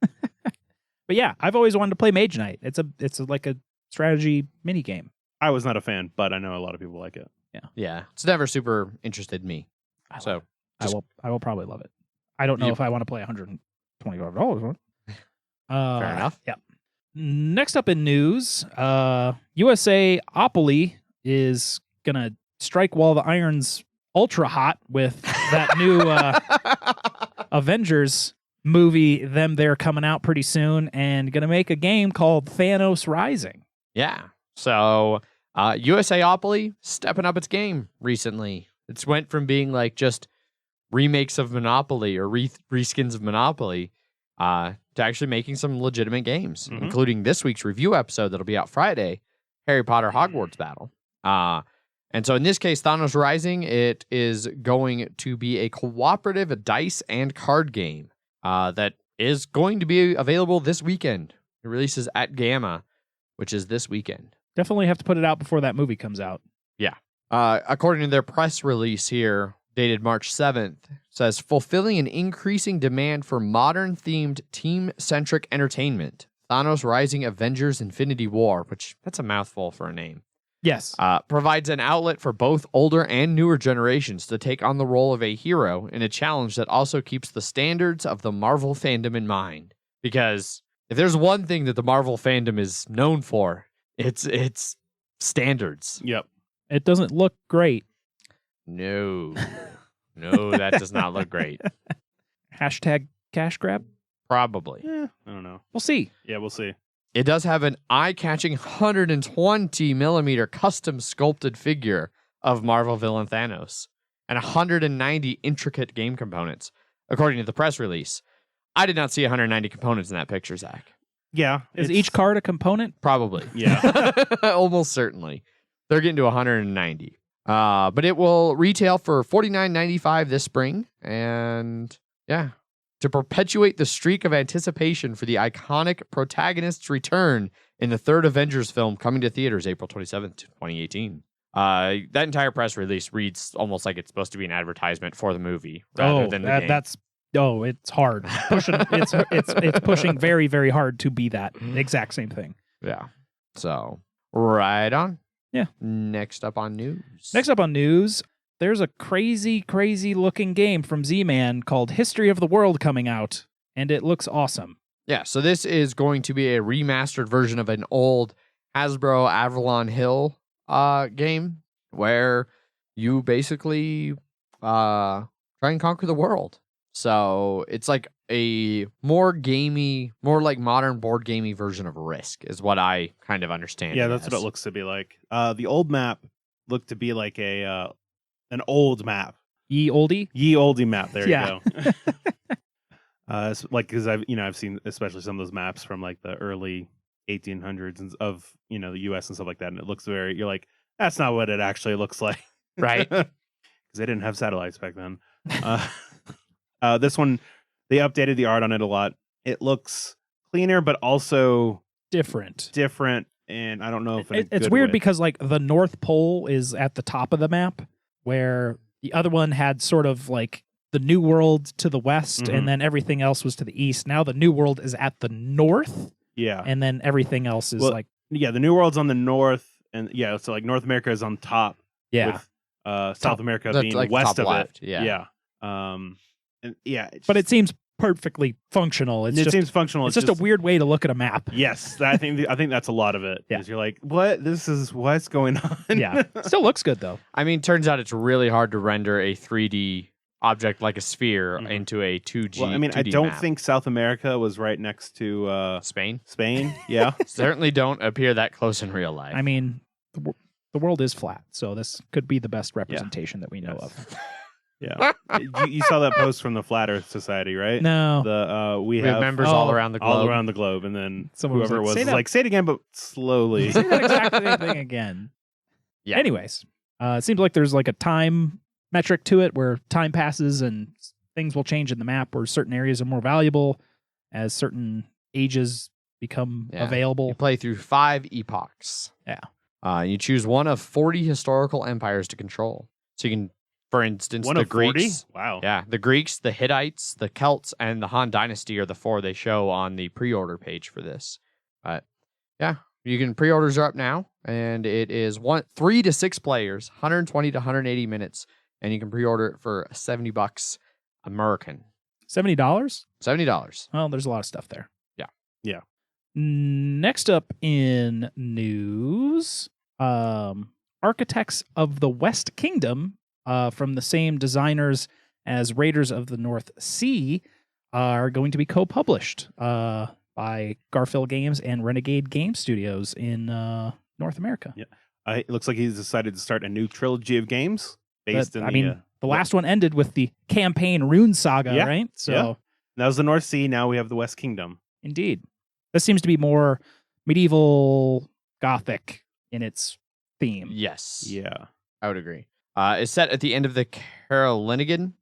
But yeah, I've always wanted to play Mage Knight. It's like a strategy mini game. I was not a fan, but I know a lot of people like it. Yeah. It's never super interested me. So I will probably love it. I don't know if I want to play $125. Fair enough. Yeah. Next up in news, USA Opoly is gonna strike while the iron's ultra hot with that new Avengers movie. They're coming out pretty soon and gonna make a game called Thanos Rising. Yeah. So USA Opoly stepping up its game recently. It's went from being like just remakes of Monopoly or reskins of Monopoly to actually making some legitimate games, including this week's review episode that'll be out Friday, Harry Potter Hogwarts Battle. And so in this case, Thanos Rising, it is going to be a cooperative dice and card game that is going to be available this weekend. It releases at Gamma, which is this weekend. Definitely have to put it out before that movie comes out. Yeah. According to their press release here, dated March 7th, says, fulfilling an increasing demand for modern-themed, team-centric entertainment. Thanos Rising Avengers Infinity War, which, that's a mouthful for a name. Yes. Provides an outlet for both older and newer generations to take on the role of a hero in a challenge that also keeps the standards of the Marvel fandom in mind. Because if there's one thing that the Marvel fandom is known for, it's standards. Yep. It doesn't look great. No, that does not look great. Hashtag cash grab? Probably. I don't know. We'll see. Yeah, we'll see. It does have an eye-catching 120 millimeter custom sculpted figure of Marvel villain Thanos and 190 intricate game components, according to the press release. I did not see 190 components in that picture, Zach. Yeah. Is each card a component? Probably. Yeah. Almost certainly. They're getting to 190. But it will retail for $49.95 this spring. And yeah, to perpetuate the streak of anticipation for the iconic protagonist's return in the third Avengers film coming to theaters April 27th, 2018. That entire press release reads almost like it's supposed to be an advertisement for the movie rather than the game. It's hard. It's pushing very, very hard to be that exact same thing. Yeah. So, right on. Yeah. Next up on news, there's a crazy, crazy looking game from Z-Man called History of the World coming out, and it looks awesome. Yeah, so this is going to be a remastered version of an old Hasbro Avalon Hill game where you basically try and conquer the world. So it's like a more gamey, more like modern board gamey version of Risk is what I kind of understand. Yeah, that's what it looks to be like. The old map looked to be like an old map. Ye oldie map. There Yeah. you go. Like because I've seen especially some of those maps from like the early 1800s of the U.S. and stuff like that, and it looks you're like, that's not what it actually looks like, Right? Because they didn't have satellites back then. This one, they updated the art on it a lot. It looks cleaner, but also different. And I don't know if it's weird because like the North Pole is at the top of the map, where the other one had sort of like the New World to the west, Mhm. and then everything else was to the east. Now the New World is at the north, yeah, and then everything else is like the New World's on the north, and so like North America is on top. yeah. With South America That's being like west top of left, it. yeah. And yeah, But it seems perfectly functional. It seems functional. It's just a weird way to look at a map. Yes, I think that's a lot of it. Yeah. Is you're like, what's going on? Yeah. Still looks good though. I mean, turns out it's really hard to render a 3D object like a sphere Mhm. into a 2G. Well, I mean, I 2D don't map. think South America was right next to Spain Spain. Yeah. certainly don't appear that close in real life. I mean, the world is flat, so this could be the best representation that we know Yes. of. Yeah. you saw that post from the Flat Earth Society, right? No. The we we have have members all around the globe. all around the globe, and then Someone was whoever like, was "Say that- like, say it again, but slowly. Say that exact same thing again. Yeah. Anyways, it seems like there's like a time metric to it where time passes and things will change in the map, where certain areas are more valuable as certain ages become Yeah. available. You play through 5 epochs. Yeah. You choose one of 40 historical empires to control. So you can, for instance, One the of 40? Greeks. Wow. Yeah, the Greeks, the Hittites, the Celts, and the Han Dynasty are the 4 they show on the pre-order page for this. But yeah, you can pre-orders are up now, and it is 3 to 6 players, 120 to 180 minutes, and you can pre-order it for $70 American. $70? $70. Well, there's a lot of stuff there. Yeah. Yeah. Next up in news, Architects of the West Kingdom, from the same designers as Raiders of the North Sea, are going to be co-published by Garphill Games and Renegade Game Studios in North America. Yeah. It looks like he's decided to start a new trilogy of games based in the last one ended with the campaign Rune Saga, Yeah. right? So, Yeah. That was the North Sea. Now we have the West Kingdom. indeed. This seems to be more medieval Gothic in its theme. Yes. Yeah. I would agree. It's set at the end of the Carolingian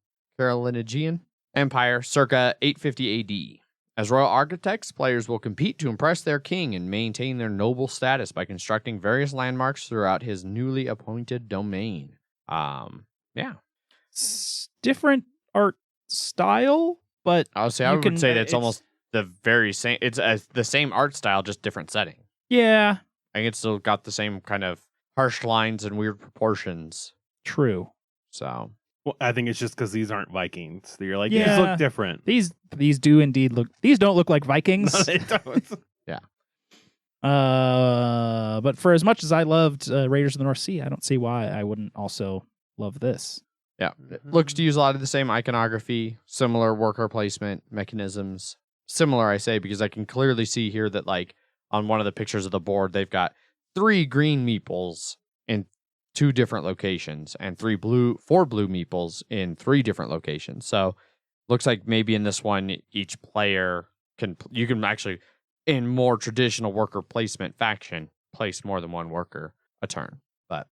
Empire, circa 850 AD. As royal architects, players will compete to impress their king and maintain their noble status by constructing various landmarks throughout his newly appointed domain. Yeah. Different art style, but I would say You can- say that it's it's- almost the very same. It's the same art style, just different setting. yeah, I think it's still got the same kind of harsh lines and weird proportions. true. So Well, I think it's just because these aren't Vikings. You're like, Yeah. these look different. These do indeed look. These don't look like Vikings. No, they don't. But for as much as I loved Raiders of the North Sea, I don't see why I wouldn't also love this. yeah, it looks to use a lot of the same iconography, similar worker placement mechanisms. Similar, I say, because I can clearly see here that like on one of the pictures of the board, they've got 3 green meeples in 2 different locations and 4 blue meeples in 3 different locations. So looks like maybe in this one, each player you can actually, in more traditional worker placement faction, place more than one worker a turn. But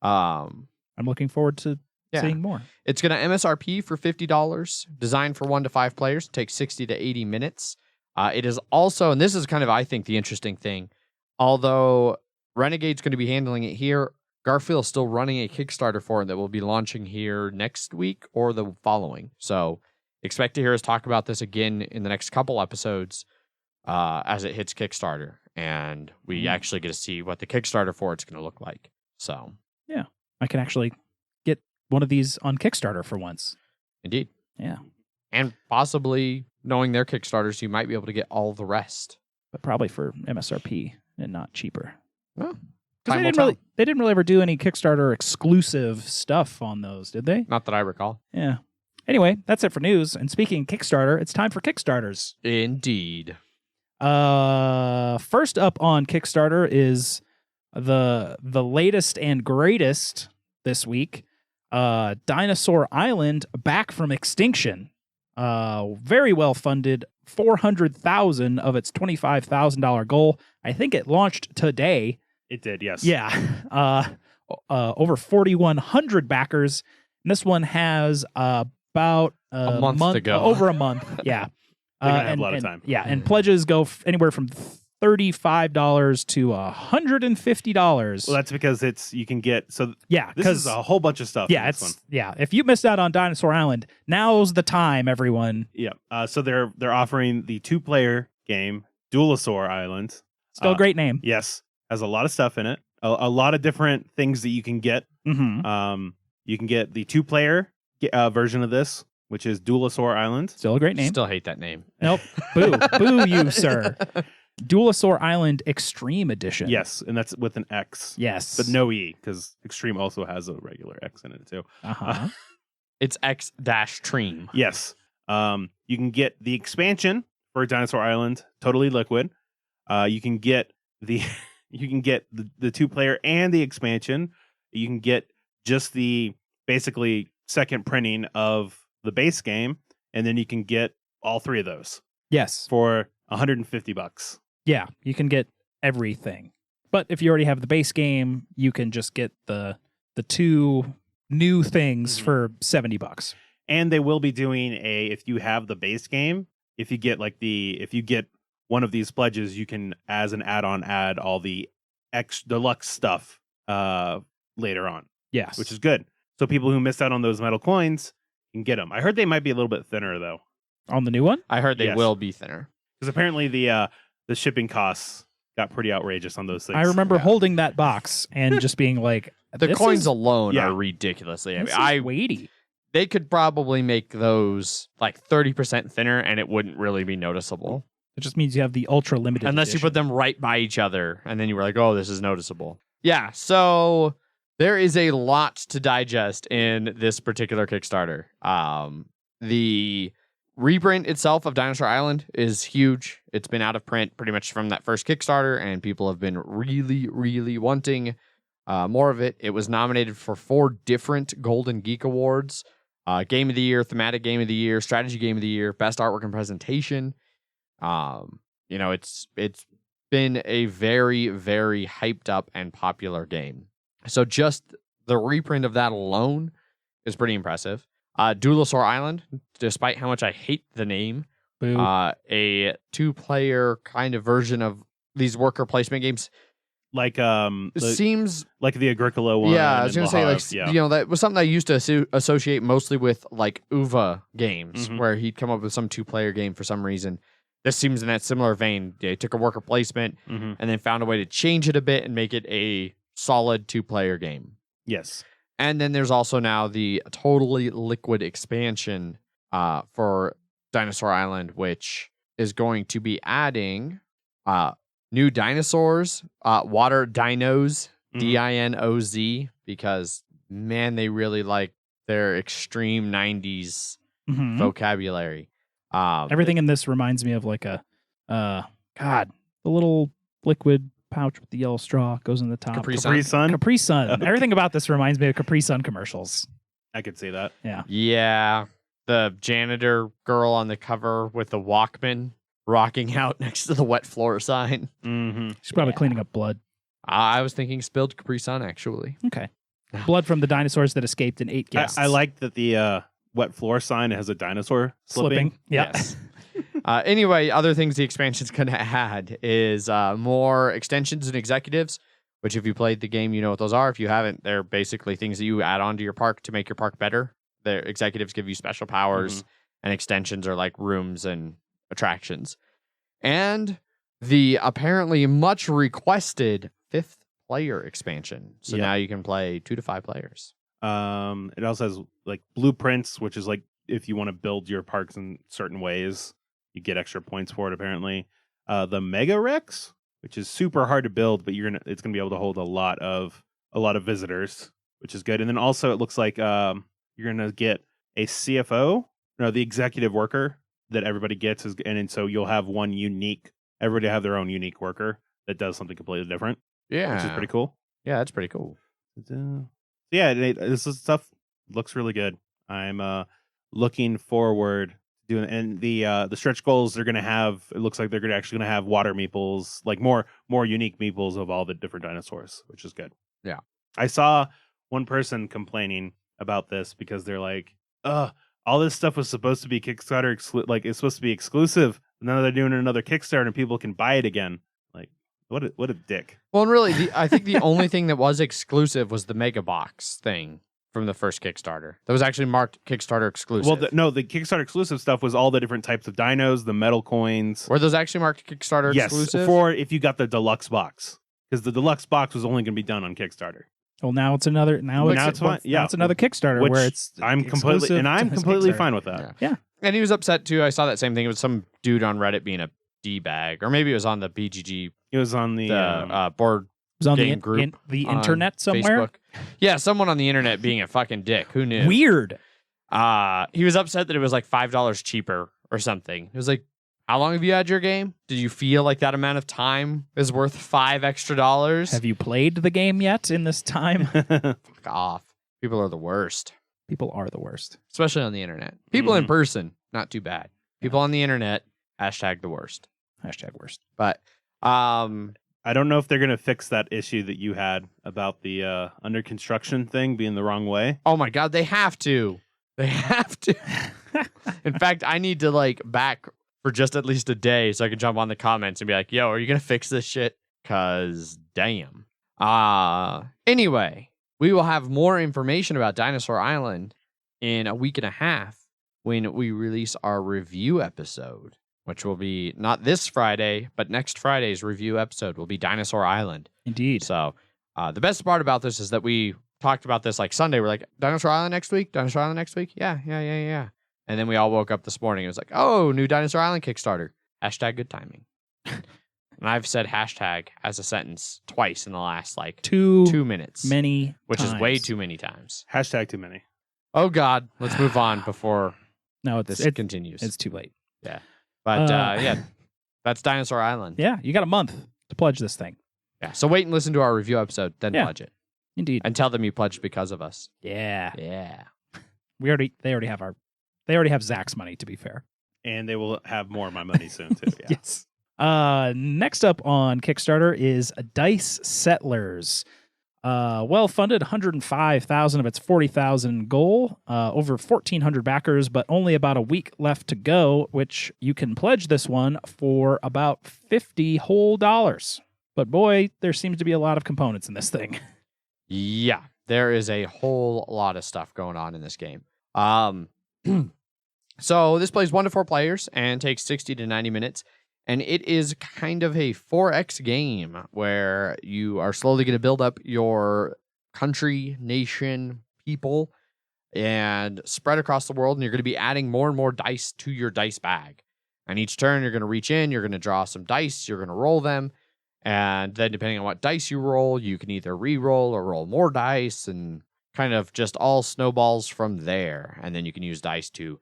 I'm looking forward to seeing more. it's going to MSRP for $50, designed for 1 to 5 players, takes 60 to 80 minutes. It is also, and this is kind of, I think, the interesting thing, although Renegade's going to be handling it here, Garphill is still running a Kickstarter for it that will be launching here next week or the following. So expect to hear us talk about this again in the next couple episodes as it hits Kickstarter. And we actually get to see what the Kickstarter for it's going to look like. So, I can actually get one of these on Kickstarter for once. indeed. Yeah, And possibly knowing their Kickstarters, you might be able to get all the rest. but probably for MSRP and not cheaper. Well, Time will they didn't really ever do any Kickstarter exclusive stuff on those, did they? Not that I recall. Yeah. Anyway, that's it for news. And speaking of Kickstarter, it's time for Kickstarters. Indeed. First up on Kickstarter is the latest and greatest this week. Dinosaur Island back from Extinction. Very well funded, 400,000 of its $25,000 goal. I think it launched today. It did, yes. Yeah. Over 4,100 backers. And this one has about a month to go. Over a month. Yeah. They're gonna have a lot of time. Yeah, and pledges go anywhere from $35 to $150. Well, that's because you can get this is a whole bunch of stuff. Yeah, if you missed out on Dinosaur Island, now's the time, everyone. Yeah. So they're offering the 2-player game, Dinosaur Island. Still a great name. Yes, has a lot of stuff in it. A lot of different things that you can get. Mm-hmm. You can get the 2-player version of this, which is Dinosaur Island. Still a great name. Still hate that name. Nope. Boo you, sir. Dinosaur Island Extreme Edition. Yes, and that's with an X. Yes. But no E, because Extreme also has a regular X in it, too. Uh-huh. It's X-Tream. Yes. You can get the expansion for Dinosaur Island, totally liquid. You can get the 2-player and the expansion. You can get just the basically second printing of the base game, and then you can get all 3 of those. Yes. For $150. Yeah, you can get everything. But if you already have the base game, you can just get the 2 new things for $70. And they will be doing if you have the base game, if you get one of these pledges, you can as an add-on add all the deluxe stuff later on. Yes. Which is good. So people who missed out on those metal coins can get them. I heard they might be a little bit thinner though. On the new one? I heard they Yes. will be thinner. Because apparently the shipping costs got pretty outrageous on those things. I remember holding that box and just being like, The coins alone are ridiculously heavy. Weighty. They could probably make those like 30% thinner and it wouldn't really be noticeable. It just means you have the ultra limited Unless edition. you put them right by each other and then you were like, oh, this is noticeable. Yeah, so there is a lot to digest in this particular Kickstarter. The reprint itself of Dinosaur Island is huge. It's been out of print pretty much from that first Kickstarter, and people have been really, really wanting more of it. It was nominated for 4 different Golden Geek Awards. Game of the Year, Thematic Game of the Year, Strategy Game of the Year, Best Artwork and Presentation. It's been a very, very hyped up and popular game. So just the reprint of that alone is pretty impressive. Dinosaur Island, despite how much I hate the name, a 2-player kind of version of these worker placement games. Like seems like the Agricola one. Yeah, I was gonna say that was something I used to associate mostly with like Uva games, where he'd come up with some 2-player game for some reason. This seems in that similar vein. They took a worker placement and then found a way to change it a bit and make it a solid 2-player game. Yes. And then there's also now the totally liquid expansion for Dinosaur Island, which is going to be adding new dinosaurs, water dinos, Dinoz, because, man, they really like their extreme 90s vocabulary. Everything in this reminds me of like the little liquid pouch with the yellow straw goes in the top. Capri Sun? Capri Sun. Everything about this reminds me of Capri Sun commercials. I could see that. Yeah. Yeah. The janitor girl on the cover with the Walkman rocking out next to the wet floor sign. She's probably cleaning up blood. I was thinking spilled Capri Sun, actually. Okay. Blood from the dinosaurs that escaped and ate guests. I like that the wet floor sign has a dinosaur slipping. Yeah. Yes. Anyway, other things the expansion's going to add is more extensions and executives, which if you played the game, you know what those are. If you haven't, they're basically things that you add on to your park to make your park better. The executives give you special powers, and extensions are like rooms and attractions. And the apparently much requested 5th player expansion. So now you can play 2 to 5 players. It also has like blueprints, which is like if you want to build your parks in certain ways, you get extra points for it, apparently. The Mega Rex, which is super hard to build, but it's gonna be able to hold a lot of visitors, which is good. And then also it looks like you're gonna get a CFO, no, the executive worker that everybody gets and so you'll have one unique. Everybody have their own unique worker that does something completely different. Yeah, which is pretty cool. Yeah, that's pretty cool. Yeah, this stuff looks really good. I'm looking forward to doing, and the stretch goals they're gonna have. It looks like they're actually gonna have water meeples, like more unique meeples of all the different dinosaurs, which is good. Yeah, I saw one person complaining about this because they're like, all this stuff was supposed to be Kickstarter like it's supposed to be exclusive. And now they're doing another Kickstarter and people can buy it again. Like, what a dick. Well, and really, I think the only thing that was exclusive was the Mega Box thing from the first Kickstarter. That was actually marked Kickstarter exclusive. Well, the Kickstarter exclusive stuff was all the different types of dinos, the metal coins. Were those actually marked Kickstarter exclusive? Yes, for if you got the deluxe box. Because the deluxe box was only going to be done on Kickstarter. Well, now it's another. Now it's fine. Yeah, it's another Kickstarter where it's I'm completely fine with that. Yeah. And he was upset too. I saw that same thing. It was some dude on Reddit being a D-bag, or maybe it was on the BGG. It was on the board it was on game group, the internet somewhere. Facebook. Yeah, someone on the internet being a fucking dick. Who knew? Weird. He was upset that it was like $5 cheaper or something. It was like, how long have you had your game? Did you feel like that amount of time is worth $5 extra? Have you played the game yet in this time? Fuck off. People are the worst. People are the worst. Especially on the internet. People in person, not too bad. People on the internet, #the worst. #worst. But I don't know if they're going to fix that issue that you had about the under construction thing being the wrong way. Oh my God, they have to. They have to. In fact, I need to back for just at least a day so I can jump on the comments and be like, yo, are you going to fix this shit? Cause damn. Anyway, we will have more information about Dinosaur Island in a week and a half when we release our review episode, which will be not this Friday, but next Friday's review episode will be Dinosaur Island. Indeed. So the best part about this is that we talked about this Sunday. We're like, Dinosaur Island next week? Dinosaur Island next week? Yeah. And then we all woke up this morning. It was like, oh, new Dinosaur Island Kickstarter. #good timing. And I've said hashtag as a sentence twice in the last 2 minutes. Many which times. is way too many times. #too many. Oh, God. Let's move on before this continues. It's too late. Yeah. But yeah, that's Dinosaur Island. Yeah, you got a month to pledge this thing. Yeah. So wait and listen to our review episode, then pledge it. Indeed. And tell them you pledged because of us. Yeah. Yeah. They already have Zach's money, to be fair. And they will have more of my money soon, too. Yeah. Yes. Next up on Kickstarter is Dice Settlers. Well-funded, 105,000 of its 40,000 goal. Over 1,400 backers, but only about a week left to go, which you can pledge this one for about $50 whole. But boy, there seems to be a lot of components in this thing. Yeah, there is a whole lot of stuff going on in this game. So this plays 1 to 4 players and takes 60 to 90 minutes. And it is kind of a 4X game where you are slowly going to build up your country, nation, people, and spread across the world. And you're going to be adding more and more dice to your dice bag. And each turn, you're going to reach in, you're going to draw some dice, you're going to roll them. And then depending on what dice you roll, you can either re-roll or roll more dice and kind of just all snowballs from there. And then you can use dice to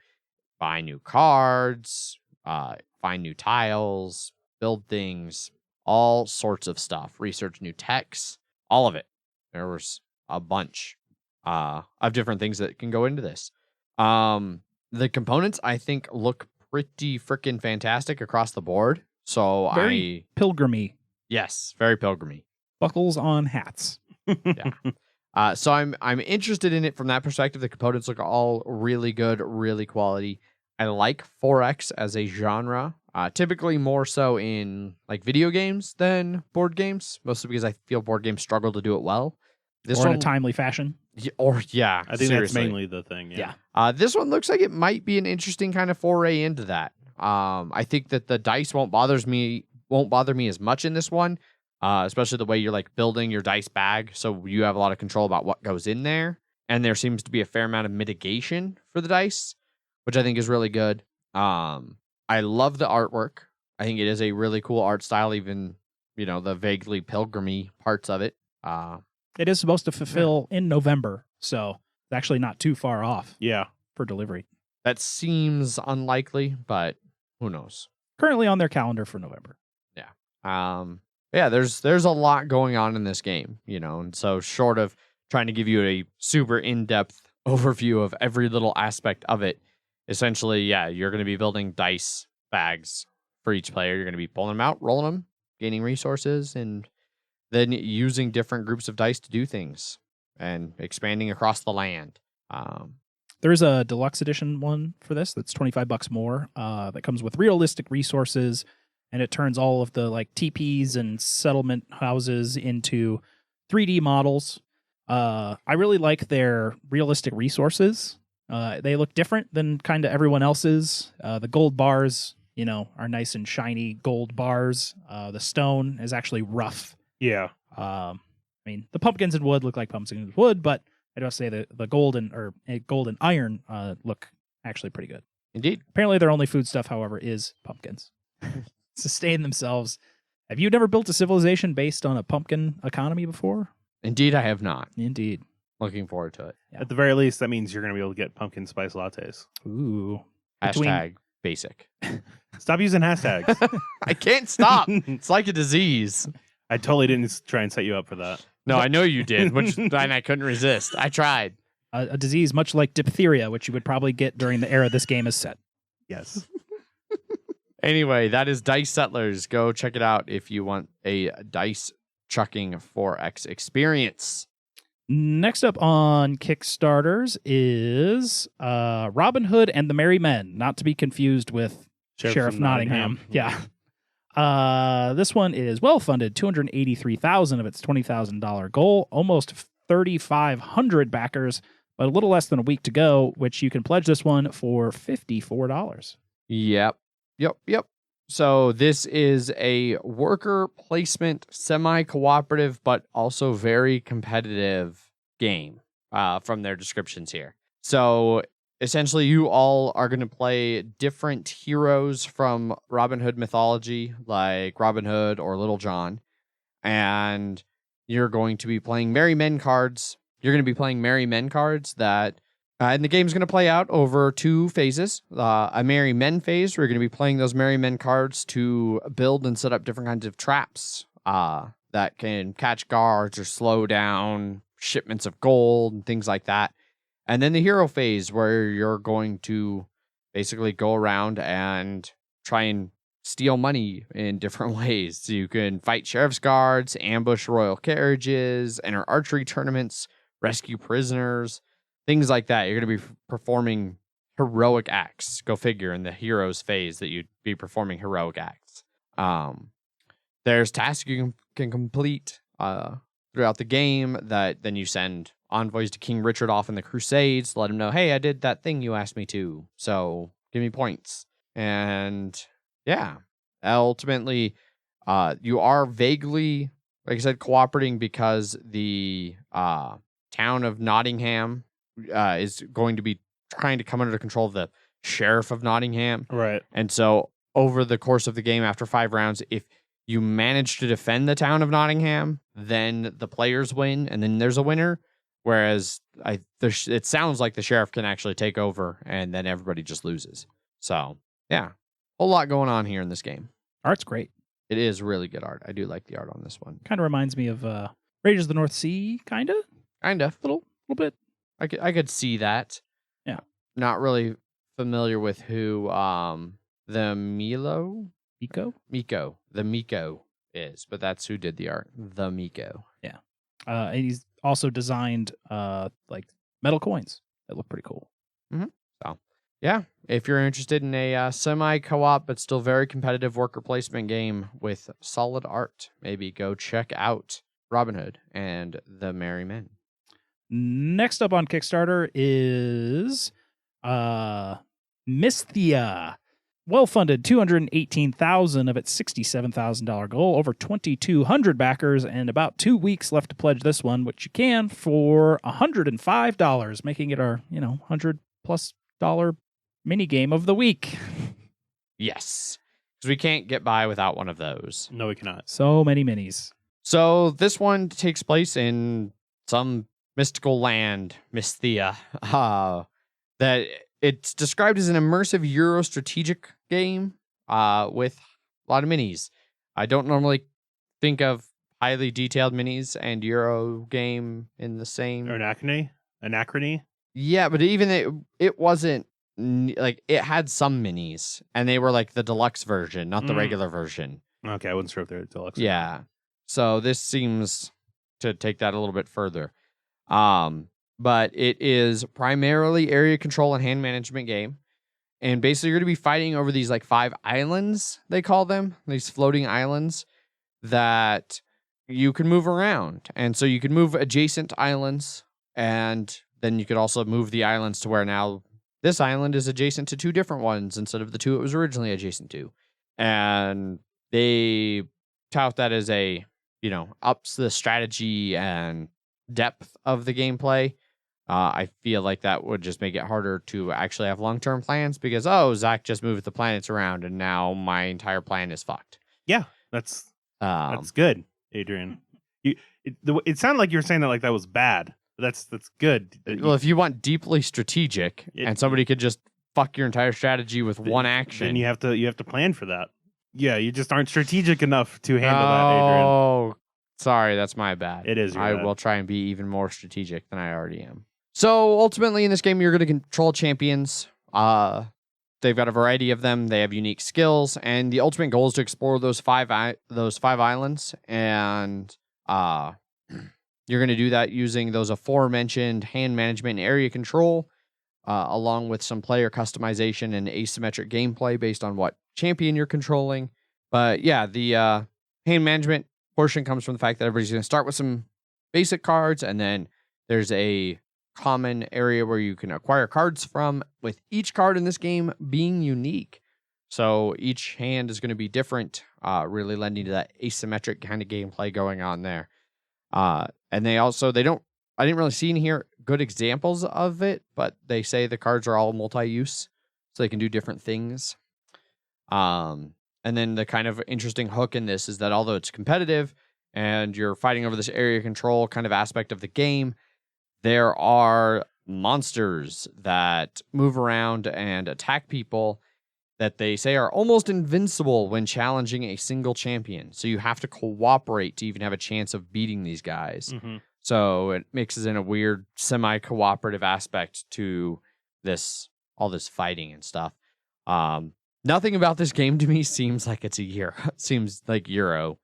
buy new cards, find new tiles, build things, all sorts of stuff, research new techs, all of it. There was a bunch of different things that can go into this. The components, I think, look pretty freaking fantastic across the board. So Very pilgrimy. Yes, very pilgrimy. Buckles on hats. Yeah. So I'm interested in it from that perspective. The components look all really good, really quality. I like 4X as a genre, typically more so in video games than board games, mostly because I feel board games struggle to do it well. Or in a timely fashion. I think seriously. That's mainly the thing. Yeah. This one looks like it might be an interesting kind of foray into that. I think that the dice won't bother me as much in this one, especially the way you're building your dice bag, so you have a lot of control about what goes in there, and there seems to be a fair amount of mitigation for the dice, which I think is really good. I love the artwork. I think it is a really cool art style, even the vaguely pilgrimy parts of it. It is supposed to fulfill in November, so it's actually not too far off Yeah. for delivery. That seems unlikely, but who knows? Currently on their calendar for November. There's a lot going on in this game, and so short of trying to give you a super in-depth overview of every little aspect of it, essentially, you're going to be building dice bags for each player. You're going to be pulling them out, rolling them, gaining resources, and then using different groups of dice to do things and expanding across the land. There's a deluxe edition one for this that's $25 more. That comes with realistic resources, and it turns all of the teepees and settlement houses into 3D models. I really like their realistic resources. They look different than kind of everyone else's. The gold bars, are nice and shiny gold bars. The stone is actually rough. Yeah. The pumpkins and wood look like pumpkins and wood, but I do say the gold and iron look actually pretty good. Indeed. Apparently, their only foodstuff, however, is pumpkins. Sustain themselves. Have you never built a civilization based on a pumpkin economy before? Indeed, I have not. Indeed. Looking forward to it. Yeah. At the very least, that means you're going to be able to get pumpkin spice lattes. Ooh. Hashtag basic. Stop using hashtags. I can't stop. It's like a disease. I totally didn't try and set you up for that. No, I know you did, and I couldn't resist. I tried. A disease much like diphtheria, which you would probably get during the era this game is set. Yes. Anyway, that is Dice Settlers. Go check it out if you want a dice chucking 4X experience. Next up on Kickstarters is Robin Hood and the Merry Men, not to be confused with Sheriff Nottingham. Yeah. This one is well funded, $283,000 of its $20,000 goal, almost 3,500 backers, but a little less than a week to go, which you can pledge this one for $54. Yep. So this is a worker placement, semi-cooperative, but also very competitive game from their descriptions here. So essentially, you all are going to play different heroes from Robin Hood mythology, like Robin Hood or Little John, and you're going to be playing Merry Men cards. You're going to be playing Merry Men cards that... and the game's going to play out over 2 phases. A Merry Men phase, where you're going to be playing those Merry Men cards to build and set up different kinds of traps that can catch guards or slow down shipments of gold and things like that. And then the Hero phase, where you're going to basically go around and try and steal money in different ways. So you can fight sheriff's guards, ambush royal carriages, enter archery tournaments, rescue prisoners, things like that. You're going to be performing heroic acts. Go figure, in the heroes phase that you'd be performing heroic acts. There's tasks you can complete throughout the game that then you send envoys to King Richard off in the Crusades to let him know, hey, I did that thing you asked me to, so give me points. And yeah, ultimately, you are vaguely, like I said, cooperating because the town of Nottingham is going to be trying to come under the control of the sheriff of Nottingham. Right. And so over the course of the game, after 5 rounds, if you manage to defend the town of Nottingham, then the players win, and then there's a winner. Whereas it sounds like the sheriff can actually take over, and then everybody just loses. So, yeah, a whole lot going on here in this game. Art's great. It is really good art. I do like the art on this one. Kind of reminds me of Raiders of the North Sea, kind of. Little bit. I could see that. Yeah. Not really familiar with who the Miko is, but that's who did the art. The Miko. Yeah. And he's also designed metal coins that look pretty cool. Mm-hmm. So, yeah, if you're interested in a semi-co-op but still very competitive worker placement game with solid art, maybe go check out Robin Hood and the Merry Men. Next up on Kickstarter is Mysthea. Well-funded, $218,000 of its $67,000 goal, over 2,200 backers, and about 2 weeks left to pledge this one, which you can for $105, making it our, $100+ mini game of the week. Yes. because we can't get by without one of those. No, we cannot. So many minis. So this one takes place in some mystical land, Mysthea. That it's described as an immersive Euro strategic game with a lot of minis. I don't normally think of highly detailed minis and Euro game in the same. Or anachrony. Yeah, but even it wasn't like it had some minis, and they were like the deluxe version, not the regular version. Okay, I wasn't sure if they're deluxe. Yeah, so this seems to take that a little bit further. But it is primarily area control and hand management game. And basically you're going to be fighting over these like 5 islands, they call them, these floating islands that you can move around. And so you can move adjacent islands, and then you could also move the islands to where now this island is adjacent to 2 different ones instead of the 2 it was originally adjacent to. And they tout that as a, ups the strategy and depth of the gameplay. I feel like that would just make it harder to actually have long-term plans because, Zach just moved the planets around and now my entire plan is fucked. Yeah, that's good, Adrian. It sounded like you were saying that like that was bad. That's good. Well, if you want deeply strategic and somebody could just fuck your entire strategy with one action, then you have to plan for that. Yeah, you just aren't strategic enough to handle that, Adrian. Oh, sorry, that's my bad. It is. I will try and be even more strategic than I already am. So ultimately, in this game, you're going to control champions. They've got a variety of them. They have unique skills, and the ultimate goal is to explore those five islands. And you're going to do that using those aforementioned hand management and area control, along with some player customization and asymmetric gameplay based on what champion you're controlling. But yeah, the hand management portion comes from the fact that everybody's going to start with some basic cards, and then there's a common area where you can acquire cards from, with each card in this game being unique. So each hand is going to be different, really lending to that asymmetric kind of gameplay going on there. And I didn't really see in here good examples of it, but they say the cards are all multi-use, so they can do different things. And then the kind of interesting hook in this is that although it's competitive and you're fighting over this area control kind of aspect of the game, there are monsters that move around and attack people that they say are almost invincible when challenging a single champion. So you have to cooperate to even have a chance of beating these guys. Mm-hmm. So it mixes in a weird semi-cooperative aspect to all this fighting and stuff. Nothing about this game to me seems like it's seems like Euro,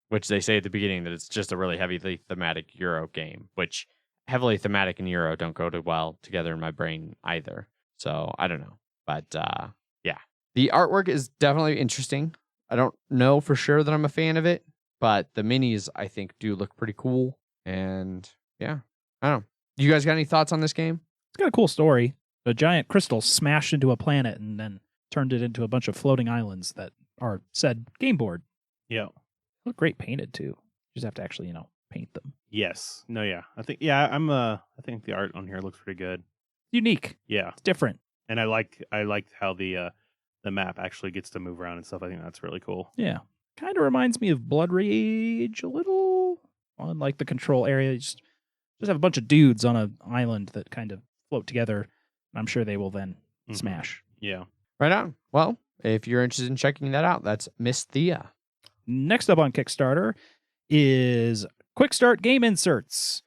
which they say at the beginning that it's just a really heavily thematic Euro game, which heavily thematic and Euro don't go well together in my brain either. So I don't know. But yeah, the artwork is definitely interesting. I don't know for sure that I'm a fan of it, but the minis I think do look pretty cool. And yeah, I don't know. You guys got any thoughts on this game? It's got a cool story. A giant crystal smashed into a planet and then turned it into a bunch of floating islands that are said game board. Yeah. Look great painted too. You just have to actually, paint them. Yes. No, yeah. I think I think the art on here looks pretty good. Unique. Yeah. It's different. And I liked how the map actually gets to move around and stuff. I think that's really cool. Yeah. Kind of reminds me of Blood Rage a little. On like the control area. You just have a bunch of dudes on an island that kind of float together. And I'm sure they will then smash. Yeah. Right on. Well, if you're interested in checking that out, that's Mysthea. Next up on Kickstarter is Quickstart Game Inserts,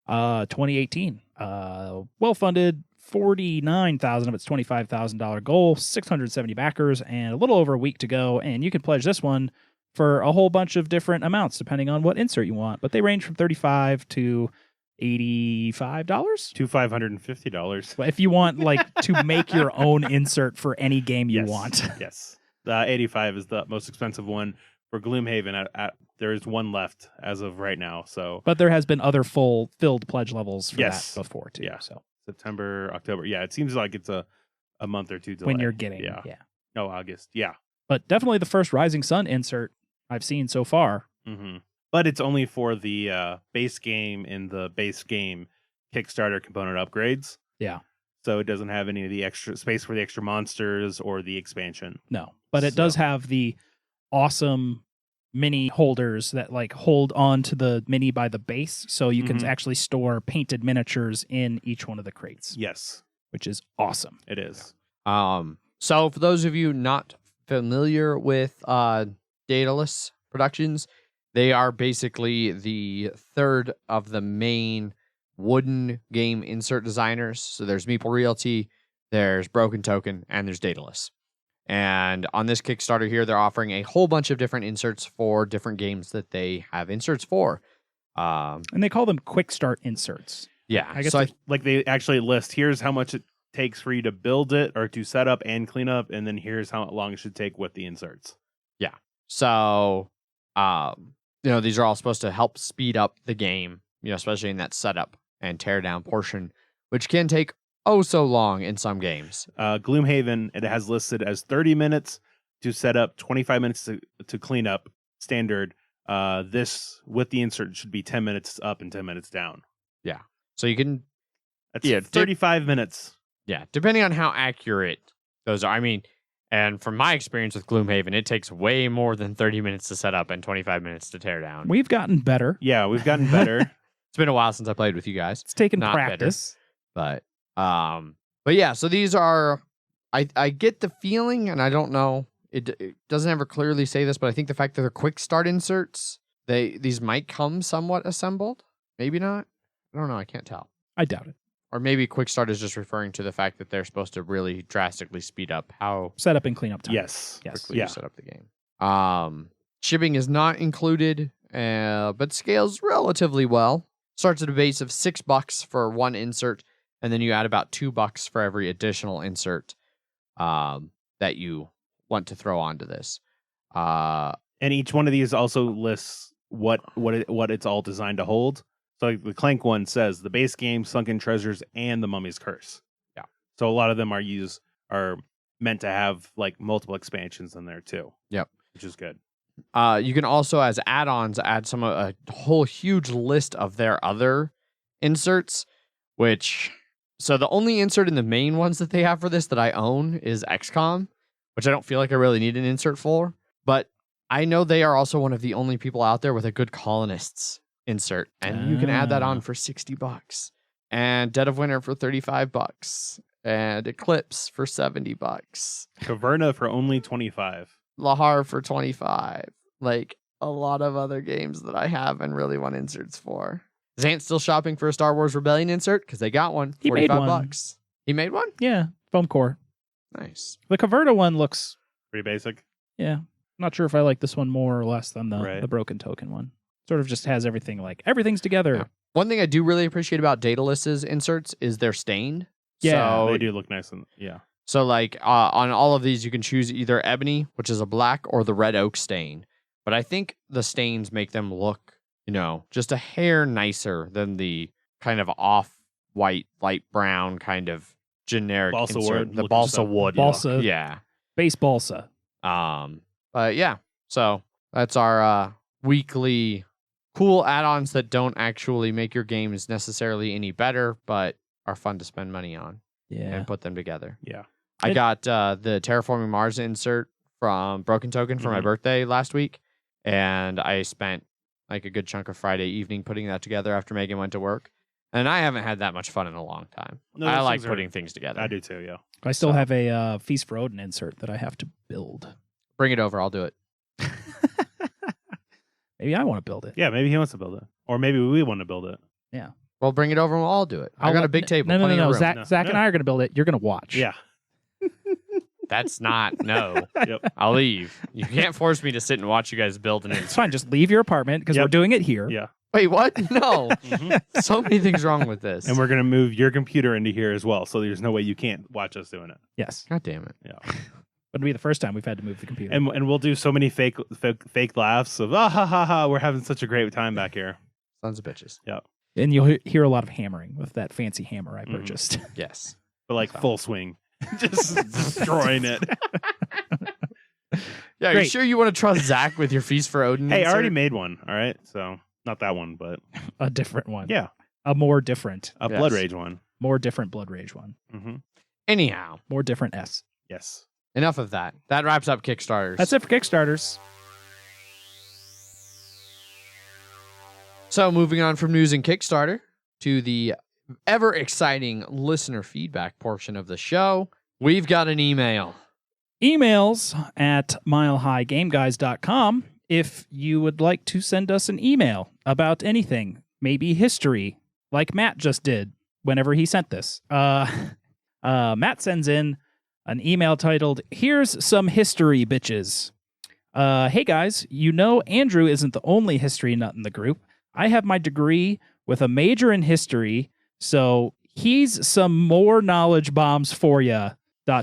2018. Well-funded, $49,000 of its $25,000 goal, 670 backers, and a little over a week to go. And you can pledge this one for a whole bunch of different amounts, depending on what insert you want. But they range from $35 to $85 to $550. If you want to make your own insert for any game you want. Yes. 85 is the most expensive one for Gloomhaven. There is one left as of right now. So, but there has been other filled pledge levels for that before too. Yeah. So September, October. Yeah, it seems like it's a month or two delay. When you're getting No, August. Yeah. But definitely the first Rising Sun insert I've seen so far. Mm-hmm. But it's only for the base game and the base game Kickstarter component upgrades. Yeah. so it doesn't have any of the extra space for the extra monsters or the expansion. No, but it does have the awesome mini holders that like hold on to the mini by the base, so you can actually store painted miniatures in each one of the crates. Yes, which is awesome. it is. So for those of you not familiar with Daedalus Productions, they are basically the third of the main wooden game insert designers. So there's Meeple Realty, there's Broken Token, and there's Daedalus. And on this Kickstarter here, they're offering a whole bunch of different inserts for different games that they have inserts for. And they call them Quickstart inserts. Yeah. I guess so like they actually list, here's how much it takes for you to build it or to set up and clean up, and then here's how long it should take with the inserts. Yeah. So, these are all supposed to help speed up the game, especially in that setup and tear down portion, which can take so long in some games. Gloomhaven, it has listed as 30 minutes to set up, 25 minutes to clean up standard. This with the insert should be 10 minutes up and 10 minutes down. Yeah. So you can... That's 35 minutes. Yeah, depending on how accurate those are. I mean, and from my experience with Gloomhaven, it takes way more than 30 minutes to set up and 25 minutes to tear down. We've gotten better. Yeah, we've gotten better. It's been a while since I played with you guys. It's taken Not practice. Better, but yeah, so these are, I get the feeling, and I don't know, it doesn't ever clearly say this, but I think the fact that they're quick start inserts, these might come somewhat assembled. Maybe not. I don't know. I can't tell. I doubt it. Or maybe quick start is just referring to the fact that they're supposed to really drastically speed up how Set up and clean up time. Yes. quickly you set up the game. Shipping is not included, but scales relatively well. Starts at a base of $6 for one insert, and then you add about $2 for every additional insert that you want to throw onto this. And each one of these also lists what it's all designed to hold. So like the Clank one says the base game, Sunken Treasures, and the Mummy's Curse. Yeah. So a lot of them are meant to have like multiple expansions in there too. Yep. Which is good. You can also, as add-ons, add a whole huge list of their other inserts, so the only insert in the main ones that they have for this that I own is XCOM, which I don't feel like I really need an insert for, but I know they are also one of the only people out there with a good colonists insert, and you can add that on for $60, and Dead of Winter for $35, and Eclipse for $70, Caverna for only 25. Lahar for 25. Like a lot of other games that I have and really want inserts for. Zant's still shopping for a Star Wars Rebellion insert because they got one. He made one. $45. He made one? Yeah, foam core. Nice. The Caverna one looks... Pretty basic. Yeah. Not sure if I like this one more or less than Right. the Broken Token one. Sort of just has everything everything's together. Yeah. One thing I do really appreciate about Daedalus's inserts is they're stained. Yeah, So They do look nice. Yeah. So, like, on all of these, you can choose either ebony, which is a black, or the red oak stain. But I think the stains make them look, just a hair nicer than the kind of off-white, light brown kind of generic Balsa insert. wood The looking balsa stuff. wood. Balsa. Look. Yeah. Base balsa. But yeah, so that's our weekly cool add-ons that don't actually make your games necessarily any better, but are fun to spend money on and put them together. Yeah. I got the Terraforming Mars insert from Broken Token for my birthday last week, and I spent like a good chunk of Friday evening putting that together after Megan went to work. And I haven't had that much fun in a long time. No, I those like things putting things together. I do too, yeah. I still have a Feast for Odin insert that I have to build. Bring it over. I'll do it. Maybe I want to build it. Yeah, maybe he wants to build it. Or maybe we want to build it. Yeah. Well, bring it over and we'll all do it. I got a big table. No. plenty of room. Zach and I are going to build it. You're going to watch. Yeah. That's not, no. Yep. I'll leave. You can't force me to sit and watch you guys build an It's insert. fine. Just leave your apartment because we're doing it here. Yeah. Wait, what? No. Mhm. So many things wrong with this. And we're going to move your computer into here as well. So there's no way you can't watch us doing it. Yes. God damn it. Yeah. It'll be the first time we've had to move the computer. And we'll do so many fake laughs of, ha ha ha, we're having such a great time back here. Sons of bitches. And you'll hear a lot of hammering with that fancy hammer I purchased. Yes. But like full swing. Just destroying it. Yeah, are you sure you want to trust Zach with your Feast for Odin? Hey, I already insert? made one. All right. So not that one, but A different one. yeah, A more different. a Yes. Blood Rage one. More different Blood Rage one. Mm-hmm. Anyhow, More different S. Yes. enough of that. That wraps up Kickstarters. That's it for Kickstarters. So moving on from news and Kickstarter to the ever exciting listener feedback portion of the show, we've got an email. Emails at milehighgameguys.com if you would like to send us an email about anything, maybe history, like Matt just did whenever he sent this. Matt sends in an email titled, "Here's some history, bitches." Hey guys, you know Andrew isn't the only history nut in the group. I have my degree with a major in history, so he's some more knowledge bombs for ya. ... All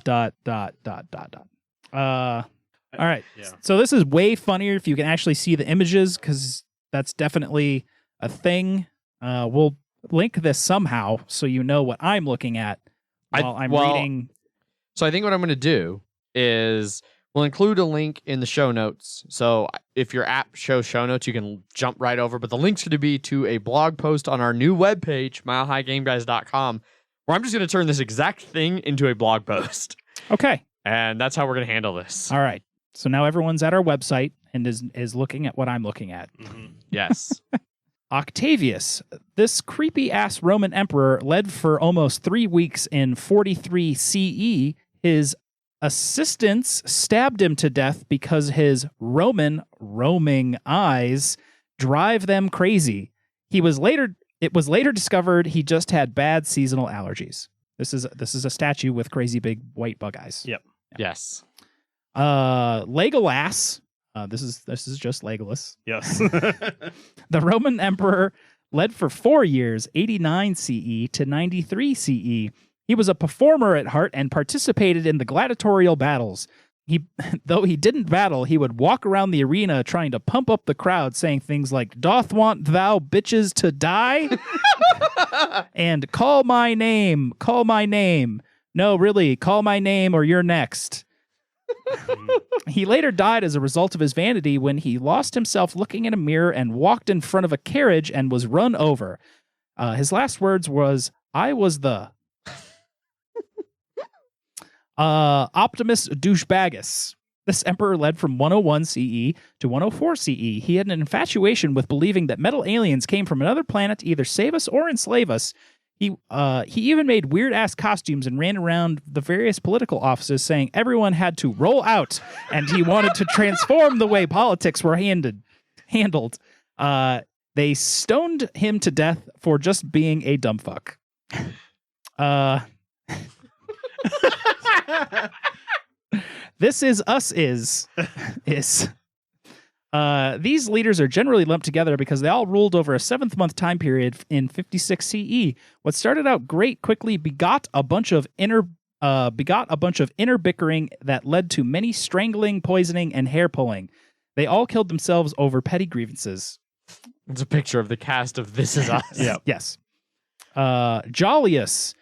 right. Yeah. So this is way funnier if you can actually see the images, because that's definitely a thing. We'll link this somehow so you know what I'm looking at while I'm reading. So I think what I'm going to do is we'll include a link in the show notes. So if your app shows show notes, you can jump right over. But the link's going to be to a blog post on our new webpage, milehighgameguys.com, where I'm just going to turn this exact thing into a blog post. Okay. And that's how we're going to handle this. All right. So now everyone's at our website and is looking at what I'm looking at. Mm-hmm. Yes. Octavius, this creepy-ass Roman emperor, led for almost 3 weeks in 43 CE. His assistants stabbed him to death because his roaming eyes drive them crazy. It was later discovered he just had bad seasonal allergies. This is a statue with crazy big white bug eyes. Yep. Yes. Legolas. This is just Legolas. Yes. The Roman emperor led for 4 years, 89 CE to 93 CE. He was a performer at heart and participated in the gladiatorial battles. Though he didn't battle, he would walk around the arena trying to pump up the crowd, saying things like, "Doth want thou bitches to die?" and "Call my name, call my name. No, really, call my name or you're next." He later died as a result of his vanity when he lost himself looking in a mirror and walked in front of a carriage and was run over. His last words was, "I was the..." Optimus Douchebagus. This emperor led from 101 CE to 104 CE. He had an infatuation with believing that metal aliens came from another planet to either save us or enslave us. He even made weird-ass costumes and ran around the various political offices saying everyone had to roll out, and he wanted to transform the way politics were handled. They stoned him to death for just being a dumb fuck. This is us is. These leaders are generally lumped together because they all ruled over a 7th-month time period in 56 CE. What started out great quickly begot a bunch of inner bickering that led to many strangling, poisoning, and hair pulling. They all killed themselves over petty grievances. It's a picture of the cast of This Is Us. Yeah. Yes. Jollius.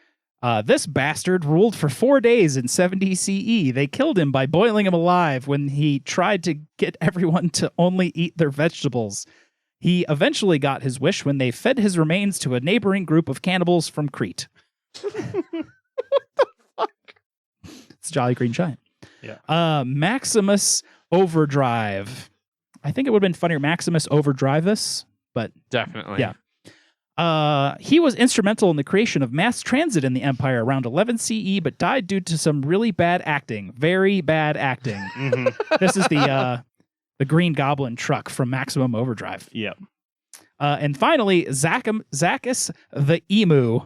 This bastard ruled for 4 days in 70 CE. They killed him by boiling him alive when he tried to get everyone to only eat their vegetables. He eventually got his wish when they fed his remains to a neighboring group of cannibals from Crete. What the fuck? It's Jolly Green Giant. Yeah. Maximus Overdrive. I think it would have been funnier Maximus Overdrivus, but Definitely. Yeah. He was instrumental in the creation of mass transit in the Empire around 11 CE, but died due to some really bad acting. Very bad acting. Mm-hmm. This is the Green Goblin truck from Maximum Overdrive. Yep. And finally, Zacchus the Emu.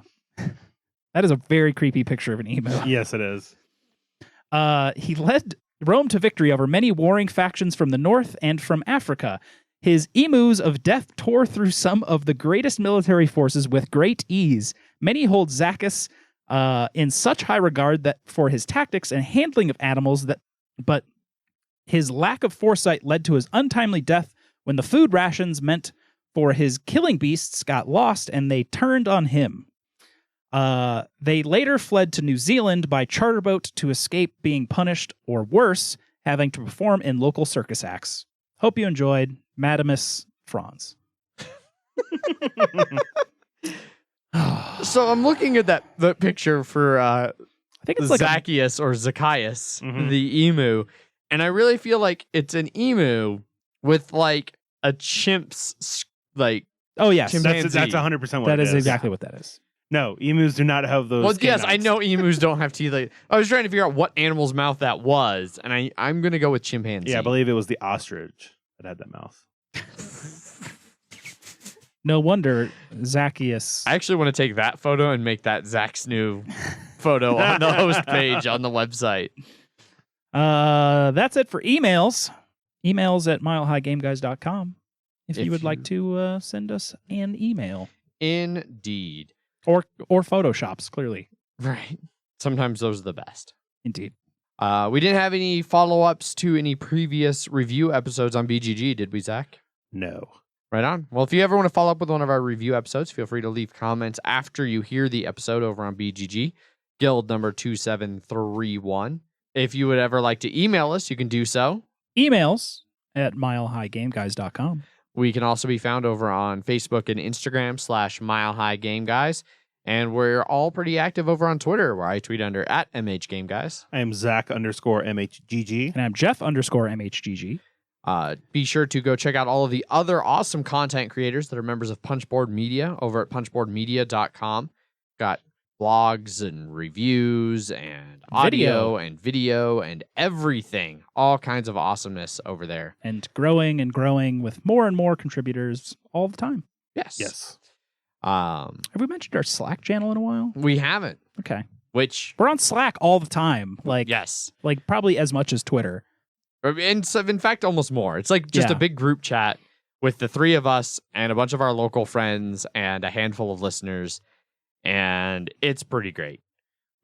That is a very creepy picture of an emu. Yes, it is. He led Rome to victory over many warring factions from the north and from Africa. His emus of death tore through some of the greatest military forces with great ease. Many hold Zacchus in such high regard that for his tactics and handling of animals, but his lack of foresight led to his untimely death when the food rations meant for his killing beasts got lost and they turned on him. They later fled to New Zealand by charter boat to escape being punished, or worse, having to perform in local circus acts. Hope you enjoyed. Madamus Franz. So I'm looking at the picture for I think it's like Zacchaeus or Zacchaeus, Mhm. the emu, and I really feel like it's an emu with like a chimp's like. oh yes, Chimpanzee. That's 100% what that it is exactly what that is. No, emus do not have those. Well, yes, I canines. know emus don't have teeth. Like, I was trying to figure out what animal's mouth that was, and I'm gonna go with chimpanzee. Yeah, I believe it was the ostrich that had that mouth. No wonder Zacchaeus. I actually want to take that photo and make that Zach's new photo on the host page on the website. That's it for emails. Emails at milehighgameguys.com if you would like to send us an email. Indeed. Or Photoshops, clearly. Right. Sometimes those are the best. Indeed. We didn't have any follow-ups to any previous review episodes on BGG, did we, Zach? No. Right on. Well, if you ever want to follow up with one of our review episodes, feel free to leave comments after you hear the episode over on BGG, guild number 2731. If you would ever like to email us, you can do so. Emails at milehighgameguys.com. We can also be found over on Facebook and Instagram /MileHighGameGuys. And we're all pretty active over on Twitter, where I tweet under @MHGameGuys. I am Zach_MHGG. And I'm Jeff_MHGG. Be sure to go check out all of the other awesome content creators that are members of Punchboard Media over at punchboardmedia.com. Got blogs and reviews and audio and video and everything. All kinds of awesomeness over there. And growing with more and more contributors all the time. Yes. Yes. Have we mentioned our Slack channel in a while? We haven't. Okay. Which, We're on Slack all the time. yes. Like probably as much as Twitter. And so, in fact, almost more. It's like just a Yeah. big group chat with the three of us and a bunch of our local friends and a handful of listeners. And it's pretty great.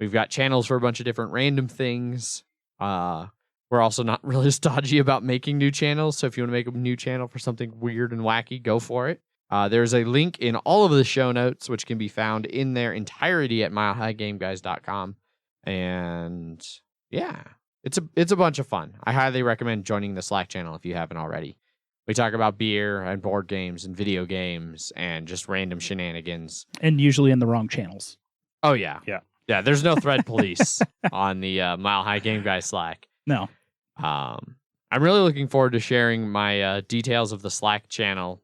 We've got channels for a bunch of different random things. We're also not really stodgy about making new channels. So if you want to make a new channel for something weird and wacky, go for it. There's a link in all of the show notes, which can be found in their entirety at milehighgameguys.com. And yeah, it's a bunch of fun. I highly recommend joining the Slack channel if you haven't already. We talk about beer and board games and video games and just random shenanigans. And usually in the wrong channels. Oh, yeah. Yeah. Yeah, there's no thread police on the Mile High Game Guy Slack. No. I'm really looking forward to sharing my details of the Slack channel,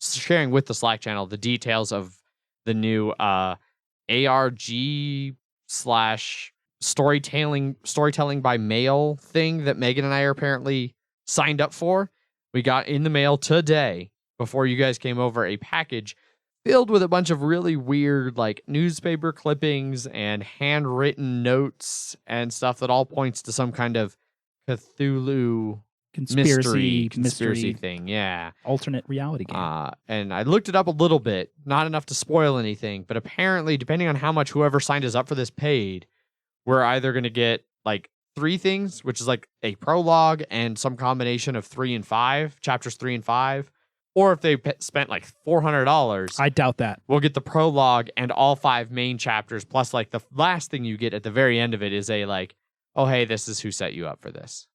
sharing with the Slack channel the details of the new ARG / storytelling by mail thing that Megan and I are apparently signed up for. We got in the mail today, before you guys came over, a package filled with a bunch of really weird like newspaper clippings and handwritten notes and stuff that all points to some kind of Cthulhu Conspiracy conspiracy thing. Yeah. alternate reality game. And I looked it up a little bit, not enough to spoil anything, but apparently, depending on how much whoever signed us up for this paid, we're either going to get like 3 things, which is like a prologue and some combination of 3 and 5, chapters 3 and 5, or if they spent like $400, I doubt that. we'll get the prologue and all 5 main chapters, plus like the last thing you get at the very end of it is a like, oh hey, this is who set you up for this.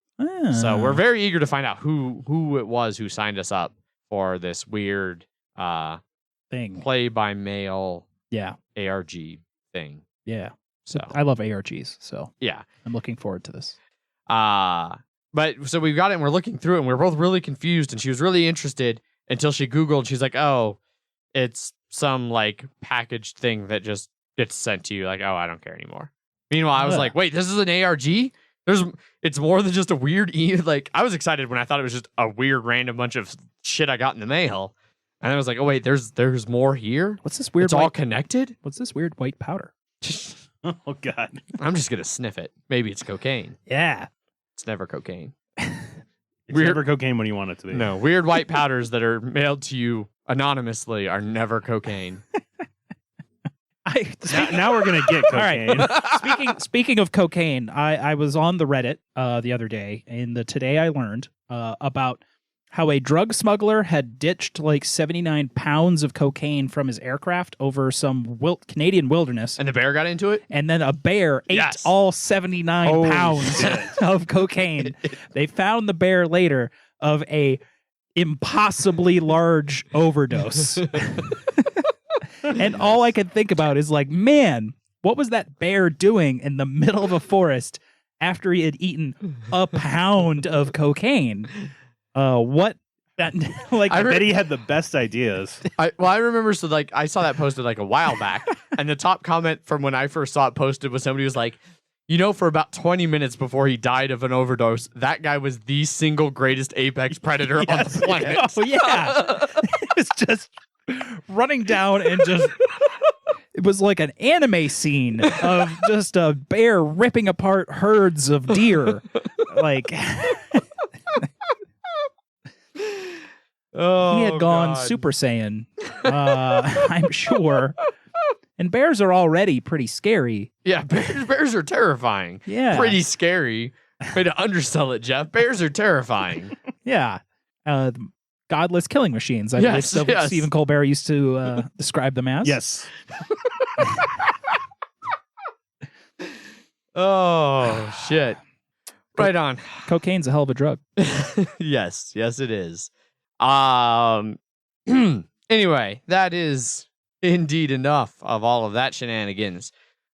So we're very eager to find out who it was who signed us up for this weird thing. play by mail Yeah. ARG thing. Yeah. So I love ARGs, so yeah. I'm looking forward to this. But so we've got it and we're looking through it and we're both really confused and she was really interested until she Googled. She's like, oh, it's some like packaged thing that just gets sent to you. Like, oh, I don't care anymore. Meanwhile, I was like, wait, this is an ARG? It's more than just a weird like I was excited when I thought it was just a weird random bunch of shit I got in the mail. And I was like, oh wait, there's more here? What's this weird It's all connected? What's this weird white powder? Oh, God. I'm just gonna sniff it. Maybe it's cocaine. Yeah. It's never cocaine. It's Weird- never cocaine when you want it to be. No, weird white powders that are mailed to you anonymously are never cocaine. Now we're going to get All right. cocaine. Speaking of cocaine, I was on the Reddit the other day, and Today I learned about how a drug smuggler had ditched like 79 pounds of cocaine from his aircraft over some Canadian wilderness. And the bear got into it? And then a bear ate Yes. all 79 Holy pounds shit. of cocaine. They found the bear later of a impossibly large overdose. And all I could think about is like, man, what was that bear doing in the middle of a forest after he had eaten a pound of cocaine? What that like? I bet he had the best ideas. I remember, so like I saw that posted like a while back, and the top comment from when I first saw it posted was somebody was like, for about 20 minutes before he died of an overdose, that guy was the single greatest apex predator on the planet. Oh yeah, it was just running down and just. It was like an anime scene of just a bear ripping apart herds of deer, like. Oh, he had gone God. Super Saiyan, I'm sure. And bears are already pretty scary. Yeah, bears are terrifying. Yeah. Pretty scary. Way to undersell it, Jeff. Bears are terrifying. Yeah. Godless killing machines, I Yes, believe yes. Stephen Colbert used to describe them as. Yes. Oh, shit. Right on. Cocaine's a hell of a drug. Yes, it is. Anyway, that is indeed enough of all of that shenanigans.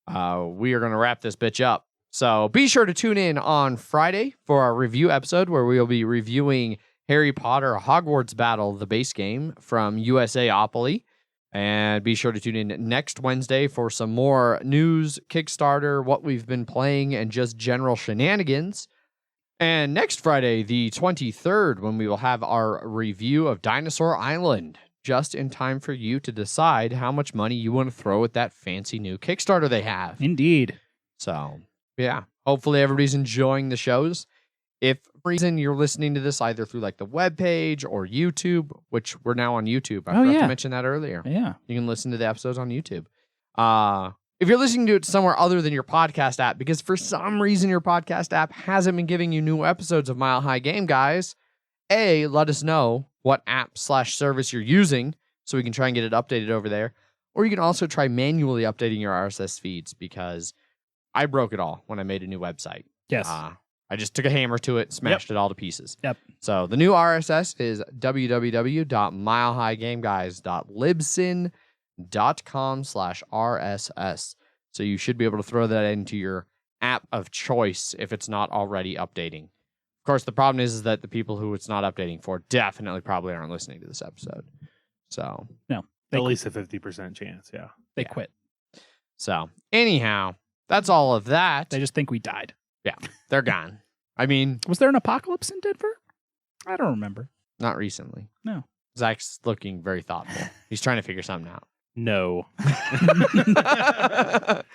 We are going to wrap this bitch up. So be sure to tune in on Friday for our review episode where we will be reviewing Harry Potter Hogwarts Battle, the base game from USAopoly. And be sure to tune in next Wednesday for some more news, Kickstarter, what we've been playing, and just general shenanigans. And next Friday, the 23rd, when we will have our review of Dinosaur Island, just in time for you to decide how much money you want to throw at that fancy new Kickstarter they have. Indeed. So, yeah, hopefully everybody's enjoying the shows. If for reason you're listening to this either through like the webpage or YouTube, which we're now on YouTube. I forgot to mention that earlier. Yeah. You can listen to the episodes on YouTube. If you're listening to it somewhere other than your podcast app, because for some reason your podcast app hasn't been giving you new episodes of Mile High Game Guys, let us know what app/service you're using so we can try and get it updated over there. Or you can also try manually updating your RSS feeds because I broke it all when I made a new website. Yes. I just took a hammer to it, smashed it all to pieces. Yep. So the new RSS is www.milehighgameguys.libsyn.com/RSS. So you should be able to throw that into your app of choice if it's not already updating. Of course, the problem is that the people who it's not updating for definitely probably aren't listening to this episode. So no, at least a 50% chance. Yeah. They quit. So anyhow, that's all of that. They just think we died. Yeah, they're gone. I mean, was there an apocalypse in Denver? I don't remember. Not recently. No. Zach's looking very thoughtful. He's trying to figure something out. No.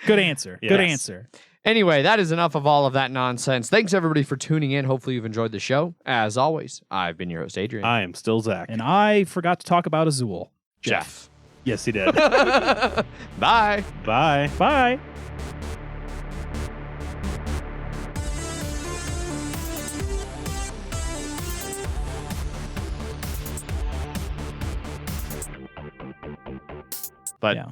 Good answer. Yes. Good answer. Anyway, that is enough of all of that nonsense. Thanks, everybody, for tuning in. Hopefully you've enjoyed the show. As always, I've been your host, Adrian. I am still Zach. And I forgot to talk about Azul. Jeff. Yes, he did. Bye. Bye. Bye. But yeah.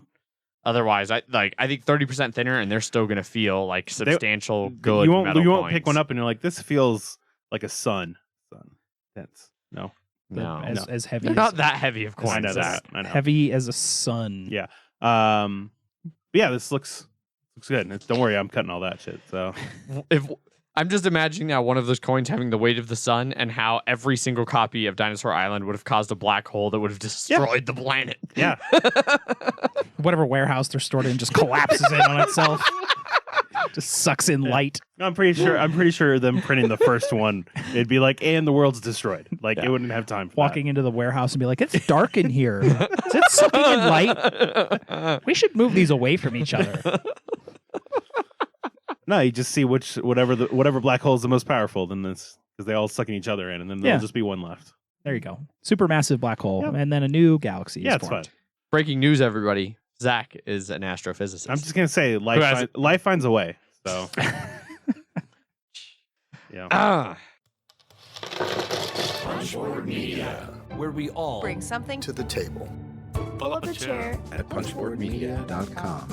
Otherwise, I think 30% thinner, and they're still going to feel like substantial good You won't, metal you won't coins. pick one up and you're like, this feels like a sun. That's no. No. As heavy. They're as, not that heavy of coins. I know Zach. that. I know. Heavy as a sun. Yeah. Yeah, this looks good. Don't worry, I'm cutting all that shit. So If I'm just imagining now one of those coins having the weight of the sun and how every single copy of Dinosaur Island would have caused a black hole that would have destroyed the planet. yeah. Whatever warehouse they're stored in just collapses in on itself. Just sucks in light. I'm pretty sure them printing the first one, it'd be like, and the world's destroyed. Like it wouldn't have time for Walking into the warehouse and be like, it's dark in here. Is it sucking in light? We should move these away from each other. that. No, you just see whatever black hole is the most powerful, then this because they all sucking each other in, and then there'll just be one left. There you go. Supermassive black hole, Yep. and then a new galaxy. Yeah, is it's formed. fun. Breaking news, everybody. Zach is an astrophysicist. I'm just gonna say life finds a way. So yeah. Punchboard Media, where we all bring something to the table pull up a chair at punchboardmedia.com.